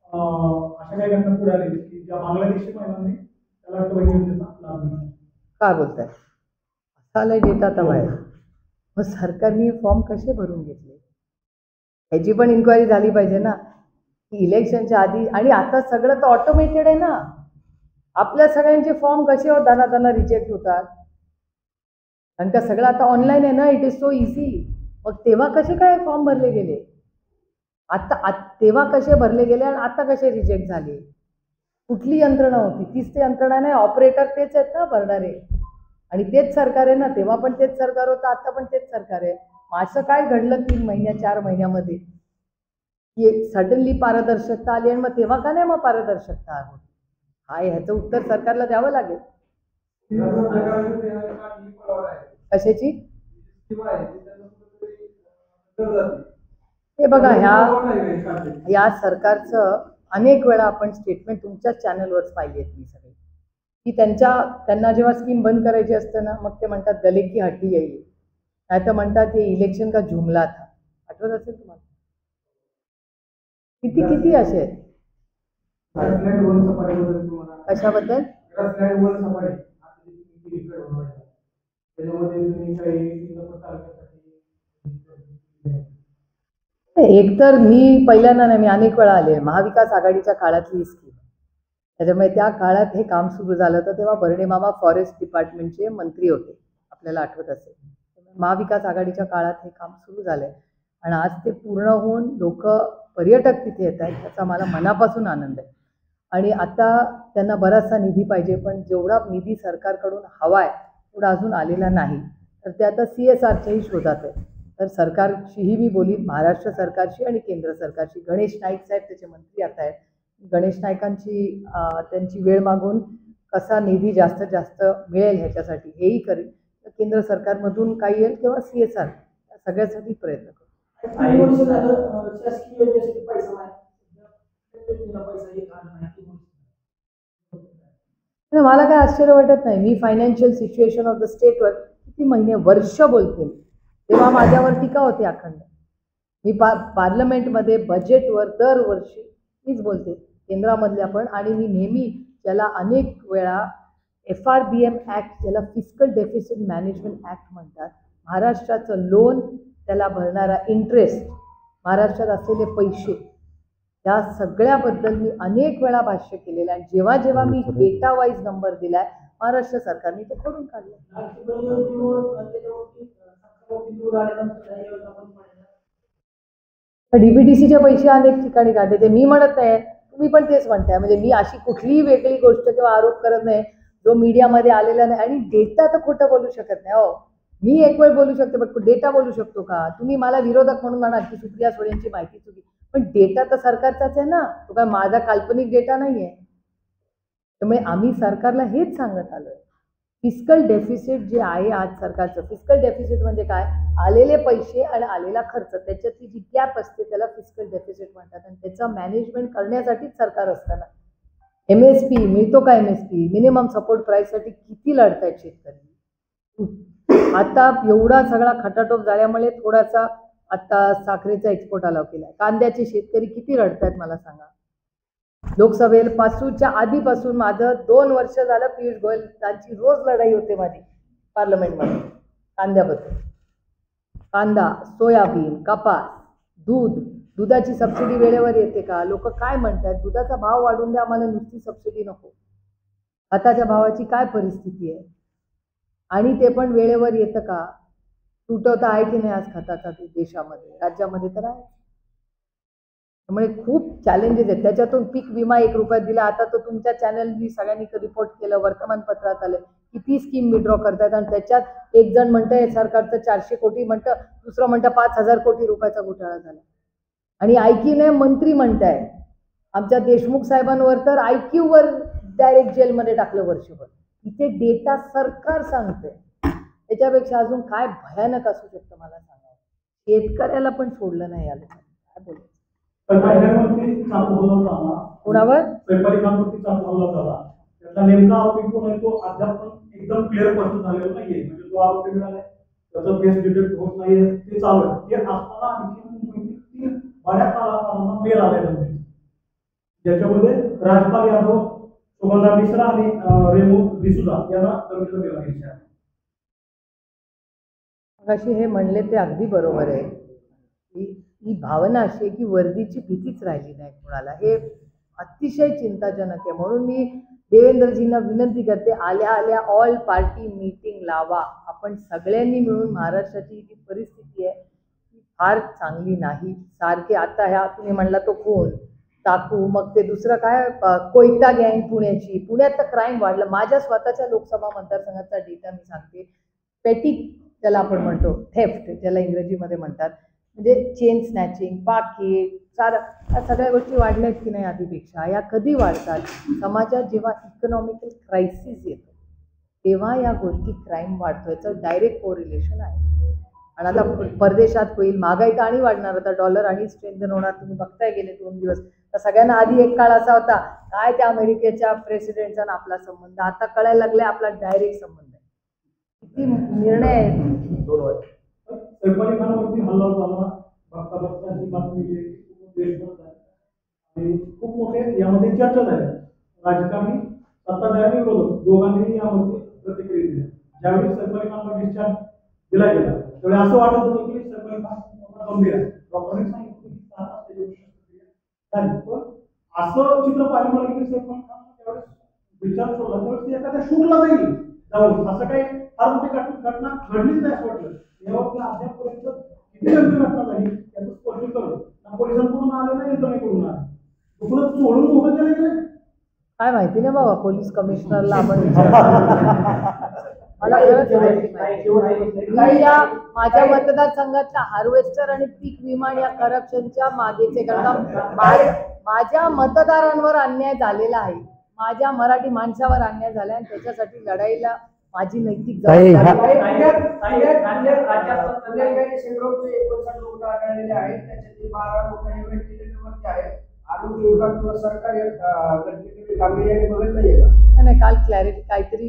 अशा काही घटना पुढे आले की ज्या बांगलादेशी महिलांनी त्या लाडकी बहीण योजनेचा लाभ घेतला. काय बोलताय? असा डेटा तर बाहेर. मग सरकारने फॉर्म कसे भरून घेतले ह्याची पण इन्क्वायरी झाली पाहिजे ना, की इलेक्शनच्या आधी. आणि आता सगळं तर ऑटोमेटेड आहे ना, आपल्या सगळ्यांचे फॉर्म कसे दाना रिजेक्ट होतात, कारण का सगळं आता ऑनलाईन आहे ना, इट इज सो इझी. मग तेव्हा कसे काय फॉर्म भरले गेले, आता तेव्हा कसे भरले गेले आणि आता कसे रिजेक्ट झाले? कुठली यंत्रणा होती? तीच ते यंत्रणा नाही, ऑपरेटर तेच आहेत ना भरणारे, आणि तेच सरकार आहे ना. तेव्हा पण तेच सरकार होतं, आता पण तेच सरकार आहे. असं काय घडलं 3 महिन्या 4 महिन्यामध्ये की सडनली पारदर्शकता आली आणि मग तेव्हा का नाही मग पारदर्शकता होती? ह्याचं उत्तर सरकारला द्यावं लागेल. कशाची? हे बघा, या सरकारचं अनेक वेळा आपण स्टेटमेंट तुमच्याच चॅनलवर पाहिली आहेत मी सगळे, की त्यांना जेव्हा स्कीम बंद करायची असतं ना, मग ते म्हणतात गले की हड्डी आहे, नाही तर म्हणतात हे इलेक्शन का जुमला था. आठवत असेल तुम्हाला? किती असे आहेत. कशाबद्दल? एक तर मी पहिल्यांदा नाही, मी अनेक वेळा आले, महाविकास आघाडीच्या काळातली स्कीम. त्याच्यामुळे त्या काळात हे काम सुरू झालं होतं, तेव्हा बर्डे मामा फॉरेस्ट डिपार्टमेंटचे मंत्री होते, आपल्याला आठवत असेल. महाविकास आघाडीच्या काळात हे काम सुरू झालंय आणि आज ते पूर्ण होऊन लोक पर्यटक तिथे येत आहेत, त्याचा मला मनापासून आनंद आहे. आणि आता त्यांना बराचसा निधी पाहिजे, पण जेवढा निधी सरकारकडून हवा आहे तेवढा अजून आलेला नाही. तर ते आता CSRच्याही शोधात आहे. तर सरकारशीही मी बोलीन, महाराष्ट्र सरकारशी आणि केंद्र सरकारशी. गणेश नाईक साहेब त्याचे मंत्री आता आहेत, गणेश नाईकांची त्यांची वेळ मागून कसा निधी जास्तीत जास्त मिळेल ह्याच्यासाठी हेही करेल. केंद्र सरकारमधून काही येईल किंवा CSR सगळ्यासाठी प्रयत्न करू. 3 वर्ष झालं शासकीय योजनेसाठी पैसा नाही. योजनेला पैसा येत आला नाही. 3 वर्ष. नाही, मला काय आश्चर्य वाटत नाही. मी फायनान्शियल सिच्युएशन ऑफ द स्टेटवर किती महिने वर्ष बोलते मी, तेव्हा माझ्यावर टीका होती अखंड. मी पार्लमेंटमध्ये बजेटवर दरवर्षी मीच बोलते केंद्रामधल्या पण. आणि मी नेहमी ज्याला अनेक वेळा FRBM ॲक्ट, ज्याला फिस्कल डेफिसिट मॅनेजमेंट ॲक्ट म्हणतात, महाराष्ट्राचं लोन, त्याला भरणारा इंटरेस्ट, महाराष्ट्रात असलेले पैसे, या सगळ्याबद्दल मी अनेक वेळा भाष्य केलेलं आहे. जेव्हा जेव्हा मी डेटा वाईज नंबर दिलाय महाराष्ट्र सरकारने ते करून काढलं. DPTCचे पैसे अनेक ठिकाणी काढले, ते मी म्हणत नाही, तुम्ही पण तेच म्हणताय. म्हणजे मी अशी कुठलीही वेगळी गोष्ट किंवा आरोप करत नाही जो मीडियामध्ये आलेला नाही. आणि डेटा तर खोटं बोलू शकत नाही. हो, मी एक वेळ बोलू शकते, पण डेटा बोलू शकतो का? तुम्ही मला विरोधक म्हणून म्हणाल की सुप्रिया सुळेंची माहिती चुकी, पण डेटा तर सरकारचाच आहे ना, तो काय माझा काल्पनिक डेटा नाही आहे. त्यामुळे आम्ही सरकारला हेच सांगत आलोय, फिस्कल डेफिसिट जे आहे आज सरकारचं, फिस्कल डेफिसिट म्हणजे काय? आलेले पैसे आणि आलेला खर्च, त्याच्यातली जी गॅप असते त्याला फिस्कल डेफिसिट म्हणतात. आणि त्याचं मॅनेजमेंट करण्यासाठीच सरकार असतं ना. MSP मिळतो का? MSP मिनिमम सपोर्ट प्राईससाठी किती लढतायत शेतकरी. आता एवढा सगळा खटाटोप झाल्यामुळे थोडासा आता साखरेचा एक्सपोर्ट अलाव केलाय. कांद्याचे शेतकरी किती रडतायत मला सांगा. लोकसभेपासूनच्या आधीपासून माझं 2 वर्ष झालं पियुष गोयल त्यांची रोज लढाई होते माझी पार्लमेंटमध्ये कांद्याबद्दल. कांदा, सोयाबीन, कपास, दुधाची सबसिडी वेळेवर येते का? लोक काय म्हणतात, दुधाचा भाव वाढून द्या, आम्हाला नुसती सबसिडी नको. खताच्या भावाची काय परिस्थिती आहे आणि ते पण वेळेवर येतं का? तुटवता आहे की नाही आज खताचा देशामध्ये, राज्यामध्ये तर आहे. त्यामुळे खूप चॅलेंजेस आहेत. त्याच्यातून पीक विमा 1 रुपयात दिला. आता तो तुमच्या चॅनलनी सगळ्यांनी रिपोर्ट केलं, वर्तमानपत्रात आलं, किती स्कीम विड्रॉ करतायत. आणि त्याच्यात एक जण म्हणतंय सरकारचं 400 कोटी म्हणतं, दुसरं म्हणतं 5,000 कोटी रुपयाचा घोटाळा झाला. आणि IQ मंत्री म्हणताय. आमच्या देशमुख साहेबांवर तर IQ वर डायरेक्ट जेलमध्ये टाकलं वर्षभर. इथे डेटा सरकार सांगते. त्याच्यापेक्षा अजून काय भयानक असू शकतं मला सांगा. शेतकऱ्याला पण सोडलं नाही आलं. काय बोलायचं. कोणावर? सरकारी कामावरती चालू हल्ला झाला. त्याचा नेमका आरोपी कोण आहे तो अद्याप पण एकदम क्लिअर स्पष्ट झालेला नाहीये. म्हणजे जो आरोपी मिळालाय त्याचा केस डिटेक्ट होत नाहीये, ते चालू आहे. हे असताना आणखी 3 बड्या कलाकारांना मेल आलेला आहे, ज्याच्यामध्ये राजपाल यादव, सुगंधा मिश्रा आणि रेमू डिसूजा यांना धमकीला दिला आहे. अशी हे म्हणले ते अगदी बरोबर आहे. ही भावना अशी आहे की वर्दीची भीतीच राहिली नाही कोणाला. हे अतिशय चिंताजनक आहे. म्हणून मी देवेंद्रजींना विनंती करते, आल्या आल्या ऑल पार्टी मीटिंग लावा. आपण सगळ्यांनी मिळून महाराष्ट्राची जी परिस्थिती आहे ती फार चांगली नाही. सारखे आता ह्या तुम्ही म्हणला तो खून, टाकू, मग ते दुसरं काय कोयता गँग पुण्याची, पुण्यात तर क्राईम वाढलं. माझ्या स्वतःच्या लोकसभा मतदारसंघाचा डेटा मी सांगते. पेटी ज्याला आपण म्हणतो, थेफ्ट ज्याला इंग्रजीमध्ये म्हणतात, म्हणजे चेन स्नॅचिंग, पाकिट, या सगळ्या गोष्टी वाढल्यात की नाही आधीपेक्षा? या कधी वाढतात? समाजात जेव्हा इकॉनॉमिकल क्रायसिस येतो तेव्हा या गोष्टी क्राईम वाढतो. याचं डायरेक्ट कोरिलेशन आहे. आणि आता परदेशात होईल, महागाई तर आणि वाढणार. आता डॉलर आणि स्ट्रेंथन होणार. तुम्ही बघताय गेले 2 दिवस. तर सगळ्यांना आधी एक काळ असा होता काय त्या अमेरिकेच्या प्रेसिडेंटचा आणि आपला संबंध. आता कळायला लागले आपला डायरेक्ट संबंध आहे. किती निर्णय आहेत. सरकारी खानावरती हल्ला झाला बघता बघता ही बातमी देशभर झाली आणि खूप मोठे यामध्ये चर्चा झाल्या. राजकारणी, सत्ताधारी, विरोधक दोघांनीही यामध्ये प्रतिक्रिया दिल्या. ज्यावेळी सरकारी खानाला डिस्चार्ज दिला गेला त्यावेळी असं वाटत होतं की सरकारी खान गंभीर आहे. डॉक्टरांनी सांगितलं की 6 तास झाली. पण असं चित्र पाहायला मिळालं की सरकारी खान त्यावेळेस डिस्चार्ज सोडला त्यावेळेस ते एखाद्या शूटला जाईल जाऊन असं काही फार मोठी घटना घडलीच नाही असं वाटलं. यावर अद्यापपर्यंत किती गंभीर घटना झाली याचं स्पष्टीकरण ना पोलिसांकडून आले ना यंत्रणेकडून आले. दुसरं चोरून मोठं केलं गेलं काय माहिती नाही बाबा. पोलीस कमिशनरला आपण मला या माझ्या मतदारसंघातल्या हार्वेस्टर आणि पीक विमा या करप्शनच्या मागेचे, कारण माझ्या मतदारांवर अन्याय झालेला आहे. माझ्या मराठी माणसावर अन्याय झाला आणि त्याच्यासाठी लढाईला माझी नैतिक ताई, जबाबदारी आहे. पुण्यात शेकडोचे 59 रुग्ण आढळलेले आहेत. त्याच्यातील 12 रुग्ण हे व्हेंटिलेटरवरती आहेत. आरोग्य विभाग किंवा सरकार गांभीर्याने बघत नाहीये का? नाही, काल क्लॅरिटी काहीतरी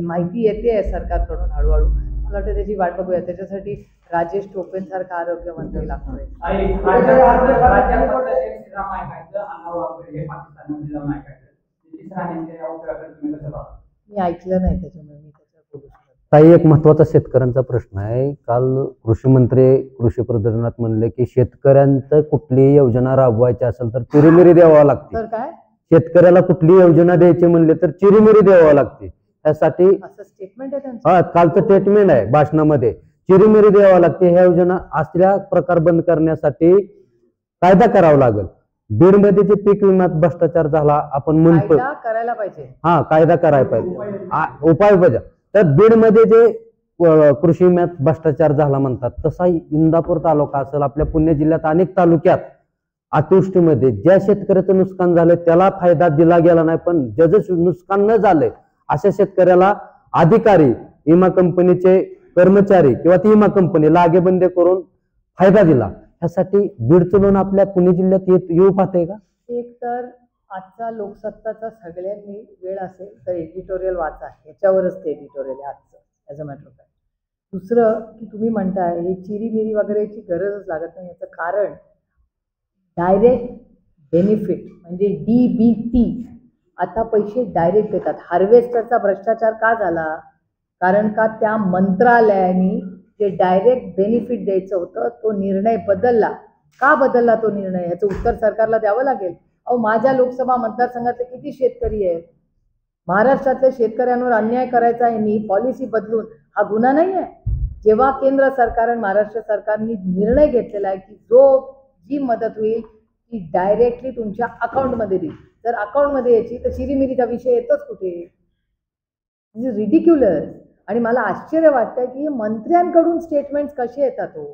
माहिती येते आहे सरकारकडून हळूहळू. मला वाटतं त्याची वाट बघूया. त्याच्यासाठी राजेश टोपेंसारखा आरोग्यमंत्री लागतोय. मी ऐकलं नाही त्याच्यामुळे मी त्याच्यावर बोलू शकत नाही. ताई, एक महत्वाचा शेतकऱ्यांचा प्रश्न आहे. काल कृषी मंत्री कृषी प्रदर्शनात म्हणले की शेतकऱ्यांचं कुठलीही योजना राबवायची असेल तर चिरीमिरी द्यावा लागते. तर काय शेतकऱ्याला कुठली योजना द्यायची म्हणले तर चिरीमिरी द्यावा लागते. त्यासाठी असं स्टेटमेंट आहे त्यांचं? हा, कालचं स्टेटमेंट आहे भाषणामध्ये. चिरीमिरी द्यावा लागते. ह्या योजना असल्या प्रकार बंद करण्यासाठी कायदा करावा लागेल. बीडमध्ये जे पीक विम्यात भ्रष्टाचार झाला आपण म्हणतो, कायदा करायला पाहिजे. हा, कायदा करायला पाहिजे, उपाय पाहिजे. तर बीडमध्ये जे कृषी विम्यात भ्रष्टाचार झाला म्हणतात, तसा इंदापूर तालुका असेल, आपल्या पुणे जिल्ह्यात अनेक तालुक्यात अतिवृष्टीमध्ये ज्या शेतकऱ्याचं नुकसान झालंय त्याला फायदा दिला गेला नाही, पण ज्याचं नुकसान न झालंय अशा शेतकऱ्याला अधिकारी, विमा कंपनीचे कर्मचारी किंवा ती विमा कंपनी लागेबंदे करून फायदा दिला. ह्यासाठी बीडचं लोन आपल्या पुणे जिल्ह्यात येऊ पाहते का? एक तर आजचा लोकसत्ताचा सगळ्यांनी वेळ असेल तर एडिटोरियल वाचा. ह्याच्यावरच ते एडिटोरियल आहे आजचं, as a matter of fact. दुसरं की तुम्ही म्हणताय हे चिरीमिरी वगैरेची गरजच लागत नाही. याचं कारण डायरेक्ट बेनिफिट म्हणजे DBT. आता पैसे डायरेक्ट देतात. हार्वेस्टरचा भ्रष्टाचार का झाला? कारण का त्या मंत्रालयाने जे डायरेक्ट बेनिफिट द्यायचं होतं तो निर्णय बदलला. का बदलला तो निर्णय? याचं उत्तर सरकारला द्यावं लागेल. अहो, माझ्या लोकसभा मतदारसंघातले किती शेतकरी आहेत? महाराष्ट्रातल्या शेतकऱ्यांवर अन्याय करायचा यांनी पॉलिसी बदलून हा गुन्हा नाही आहे? जेव्हा केंद्र सरकार आणि महाराष्ट्र सरकारने निर्णय घेतलेला आहे की जी मदत होईल ती डायरेक्टली तुमच्या अकाउंटमध्ये देईल, जर अकाउंटमध्ये यायची तर चिरीमिरीचा विषय येतोच कुठे? Is ridiculous. आणि मला आश्चर्य वाटतं की मंत्र्यांकडून स्टेटमेंट्स कसे येतात हो.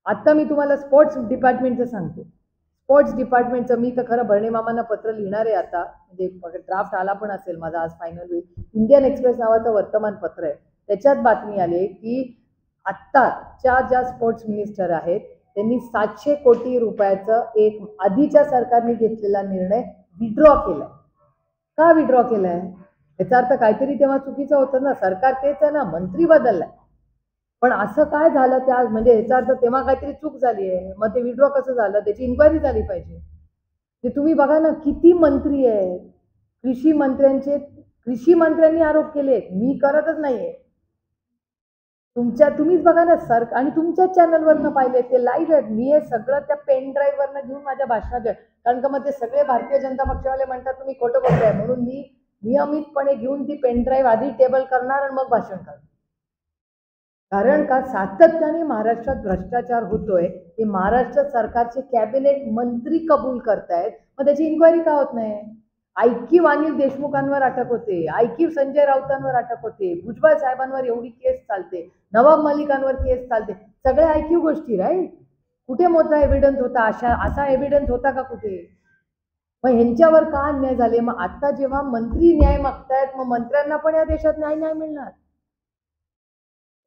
आत्ता मी तुम्हाला स्पोर्ट्स डिपार्टमेंटचं सांगतो. स्पोर्ट्स डिपार्टमेंटचं मी तर खरं भरणे मामांना पत्र लिहिणार आहे आता, म्हणजे ड्राफ्ट आला पण असेल माझा आज फायनल होईल. इंडियन एक्सप्रेस नावाचं वर्तमानपत्र आहे, त्याच्यात बातमी आली की आत्ताच्या ज्या स्पोर्ट्स मिनिस्टर आहेत त्यांनी 700 कोटी रुपयाचं एक आधीच्या सरकारने घेतलेला निर्णय विड्रॉ केलाय. का विड्रॉ केलाय? याचा अर्थ काहीतरी तेव्हा चुकीचं होतं ना. सरकार तेच आहे ना, मंत्री बदललाय. पण असं काय झालं त्या, म्हणजे ह्याचा अर्थ तेव्हा काहीतरी चूक झाली आहे. मग ते विड्रॉ कसं झालं त्याची इन्क्वायरी झाली पाहिजे. ते तुम्ही बघा ना किती मंत्री आहेत. कृषी मंत्र्यांनी आरोप केले, मी करतच नाहीये. तुम्हीच बघा ना आणि तुमच्या चॅनलवरनं पाहिले ते लाईव्ह आहेत. मी हे सगळं त्या पेन ड्राईव्हवरनं घेऊन माझ्या भाषणात, कारण का मग ते सगळे भारतीय जनता पक्षावाले म्हणतात तुम्ही खोटं बोलताय, म्हणून मी नियमितपणे घेऊन ती पेन ड्राईव्ह आधी टेबल करणार आणि मग भाषण करणार. कारण का सातत्याने महाराष्ट्रात भ्रष्टाचार होतोय, हे महाराष्ट्र सरकारचे कॅबिनेट मंत्री कबूल करतायत, मग त्याची इन्क्वायरी का होत नाही? ऐकीव अनिल देशमुखांवर अटक होते, ऐकीव संजय राऊतांवर अटक होते, भुजबळ साहेबांवर एवढी केस चालते, नवाब मलिकांवर केस चालते, सगळ्या ऐकीव गोष्टी राईट. कुठे मोठा एव्हिडन्स होता? असा एव्हिडन्स होता का कुठे? मग ह्यांच्यावर का अन्याय झाले? मग आता जेव्हा मंत्री न्याय मागतायत मग मंत्र्यांना पण या देशात न्याय नाही मिळणार.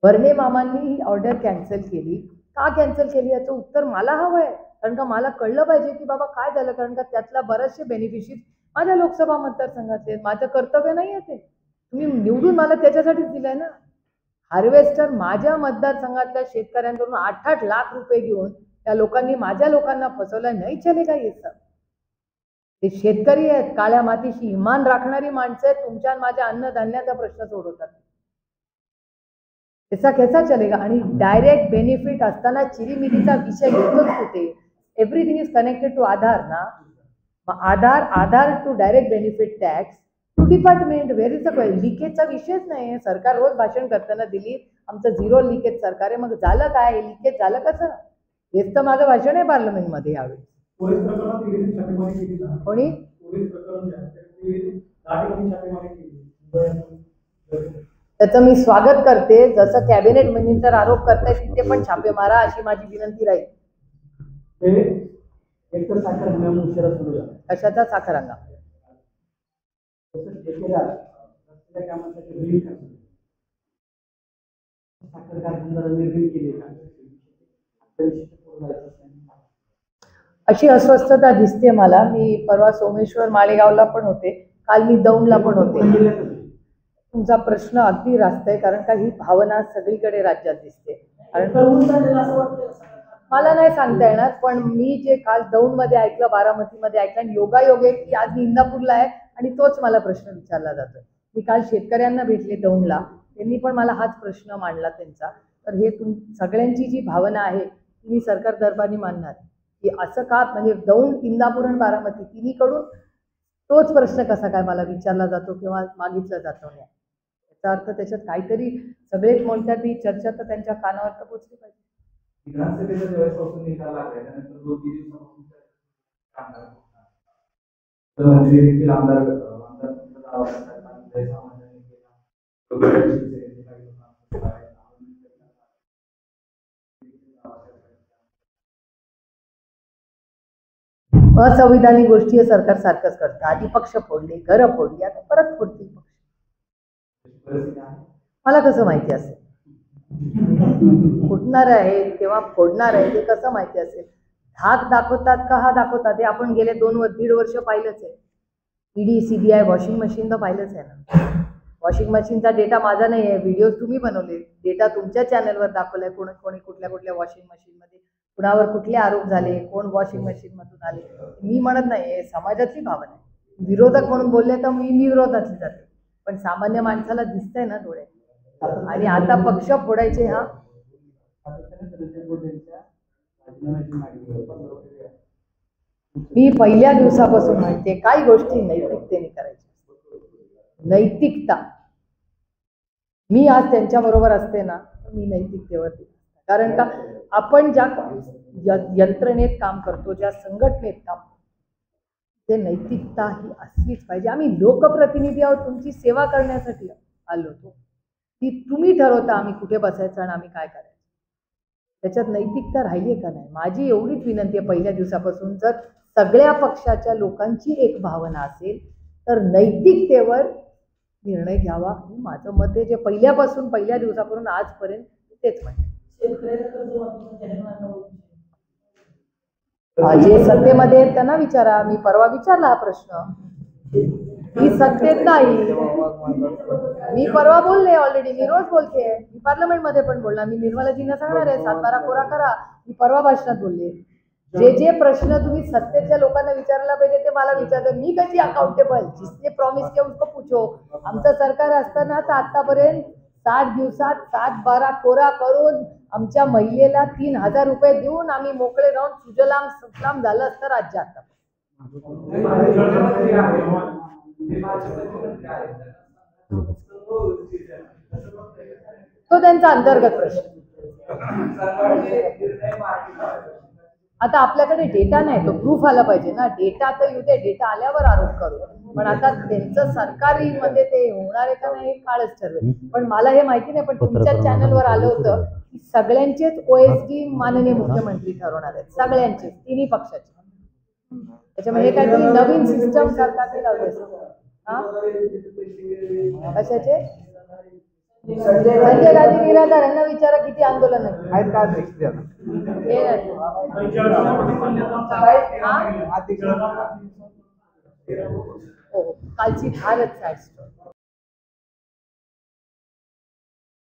भरणे मामांनी ही ऑर्डर कॅन्सल केली. का कॅन्सल केली याचं उत्तर मला हवं आहे, कारण का मला कळलं पाहिजे की बाबा काय झालं. कारण का त्यातला बरेचसे बेनिफिशियरी माझ्या लोकसभा मतदारसंघातले, माझं कर्तव्य नाही आहे ते. तुम्ही निवडून मला त्याच्यासाठीच दिलंय ना. हार्वेस्टर माझ्या मतदारसंघातल्या शेतकऱ्यांकडून 8-8 लाख रुपये घेऊन त्या लोकांनी माझ्या लोकांना फसवलं. नाही चलेगा ये सब. ते शेतकरी आहेत, काळ्या मातीशी इमान राखणारी माणसं आहेत, तुमच्या माझ्या अन्नधान्याचा प्रश्न सोडवतात. ऐसा कैसा चलेगा? आणि डायरेक्ट बेनिफिट असताना चिरीमिरीचा विषय घेतोच कुठे? Everything is connected to Aadhaar ना. Aadhaar to direct benefit tax to department. Where is the लिकेजचा विषयच नाही. सरकार रोज भाषण करताना दिलीप आमचं 0 लिकेज सरकार आहे. मग झालं काय? लिकेज झालं कसं? हेच तर माझं भाषण आहे पार्लमेंटमध्ये यावेळी. कोणी त्याचं मी स्वागत करते. जसं कॅबिनेट मिनिस्टर आरोप करतायत तिथे पण छापे मारा अशी माझी विनंती राहील. कशाचा साखर हंगाम? तसंच ठेकेदार रस्त्याच्या कामासाठी रील करतात. साखर कारखानदारांनी रील केली का? अशी अस्वस्थता दिसते मला. मी परवा सोमेश्वर माळेगावला पण होते, काल मी दौंडला पण होते. तुमचा प्रश्न अगदी रास्त आहे, कारण का ही भावना सगळीकडे राज्यात दिसते. कारण मला नाही सांगता येणार, पण मी जे काल दौंडमध्ये ऐकलं, बारामतीमध्ये ऐकलं, आणि योगायोग आहे की आज मी इंदापूरला आहे आणि तोच मला प्रश्न विचारला जातोय. मी काल शेतकऱ्यांना भेटले दौंडला, त्यांनी पण मला हाच प्रश्न मांडला त्यांचा. तर हे सगळ्यांची जी भावना आहे ती मी सरकार दरबारी मानणार की असं का, म्हणजे दौंड, इंदापूर आणि बारामती तिन्हीकडून तोच प्रश्न कसा काय मला विचारला जातो किंवा मागितला जातो नाही. याचा अर्थ त्याच्यात काहीतरी सगळेच म्हणतात, ती चर्चा तर त्यांच्या कानावर तर पोचली पाहिजे. विधानसभेचा ज्यावेळेसपासून निकाल लागलाय त्यानंतर 2-3 दिवसापासून मंत्री देखील आमदार असंविधानिक गोष्टी हे सरकार सारखंच करतं. आधी पक्ष फोडले, घरं फोडली, आता परत फोडतील पक्ष. मला कसं माहिती असेल फुटणार आहे तेव्हा फोडणार आहे ते कसं माहिती असेल? धाक दाखवतात का हा दाखवतात हे आपण गेले 2-1.5 वर्ष पाहिलंच आहे. ईडी, सीबीआय, वॉशिंग मशीन तर पाहिलंच आहे ना. वॉशिंग मशीनचा डेटा माझा नाही आहे, व्हिडिओज तुम्ही बनवले, डेटा तुमच्या चॅनलवर दाखवलाय, कोणी कुठल्या वॉशिंग मशीनमध्ये कुणावर कुठले आरोप झाले, कोण वॉशिंग मशीन मधून आले. मी म्हणत नाही, हे समाजातली भावना आहे. विरोधक म्हणून बोलले तर मी विरोधातली जाते, पण सामान्य माणसाला दिसतंय ना डोळे. आणि आता पक्ष फोडायचे हा मी पहिल्या दिवसापासून म्हणते, काही गोष्टी नैतिकतेने करायच्या. नैतिकता, मी आज त्यांच्या बरोबर असते ना तर मी नैतिकतेवर, कारण का आपण ज्या यंत्रणेत काम करतो, ज्या संघटनेत काम करतो, ते नैतिकता ही असलीच पाहिजे. आम्ही लोकप्रतिनिधी आहोत, तुमची सेवा करण्यासाठी आलो होतो. ती तुम्ही ठरवता आम्ही कुठे बसायचं आणि आम्ही काय करायचं. त्याच्यात नैतिकता राहिली का नाही, माझी एवढीच विनंती आहे. पहिल्या दिवसापासून जर सगळ्या पक्षाच्या लोकांची एक भावना असेल तर नैतिकतेवर निर्णय घ्यावा, हे माझं मत आहे. जे पहिल्या दिवसापासून आजपर्यंत तेच म्हणते. जे सत्तेमध्ये आहेत त्यांना विचारा, मी परवा विचारला हा प्रश्न. मी सत्तेत नाही, मी परवा बोलले ऑलरेडी, मी रोज बोलते, मी पार्लमेंटमध्ये पण बोलणार, मी निर्मलाजींना सांगणार आहे 7-12 कोरा करा. मी परवा भाषणात बोलले. जे प्रश्न तुम्ही सत्तेच्या लोकांना विचारायला पाहिजे ते मला विचारतात. मी कशी अकाउंटेबल? जिसने प्रॉमिस किया उसको पूछो. आमचं सरकार असताना तर आतापर्यंत 60 दिवसात 7-12 कोरा करून आमच्या महिलेला 3,000 रुपये देऊन आम्ही मोकळे राहून सुजलाम सुफलाम झालं असतं राज्य. आता तो त्यांचा अंतर्गत प्रश्न. आता आपल्याकडे डेटा नाही, तो प्रूफ आला पाहिजे ना. डेटा तर येऊ दे, डेटा आल्यावर आरोप करू. पण आता त्यांचं सरकारीमध्ये ते होणार आहे का नाही हे काळच ठरवेल. पण मला हे माहिती नाही, पण तुमच्या चॅनलवर आलं होतं की सगळ्यांचेच OSD माननीय मुख्यमंत्री ठरवणार आहेत, सगळ्यांचे, तिन्ही पक्षाचे. त्याच्यामध्ये काहीतरी नवीन सिस्टम सरकारने लावली असेल. हा, कशाचे? संजय गांधी निराधार यांना विचारा किती आंदोलन आहेत का? कालची फारच सॅड स्टोरी.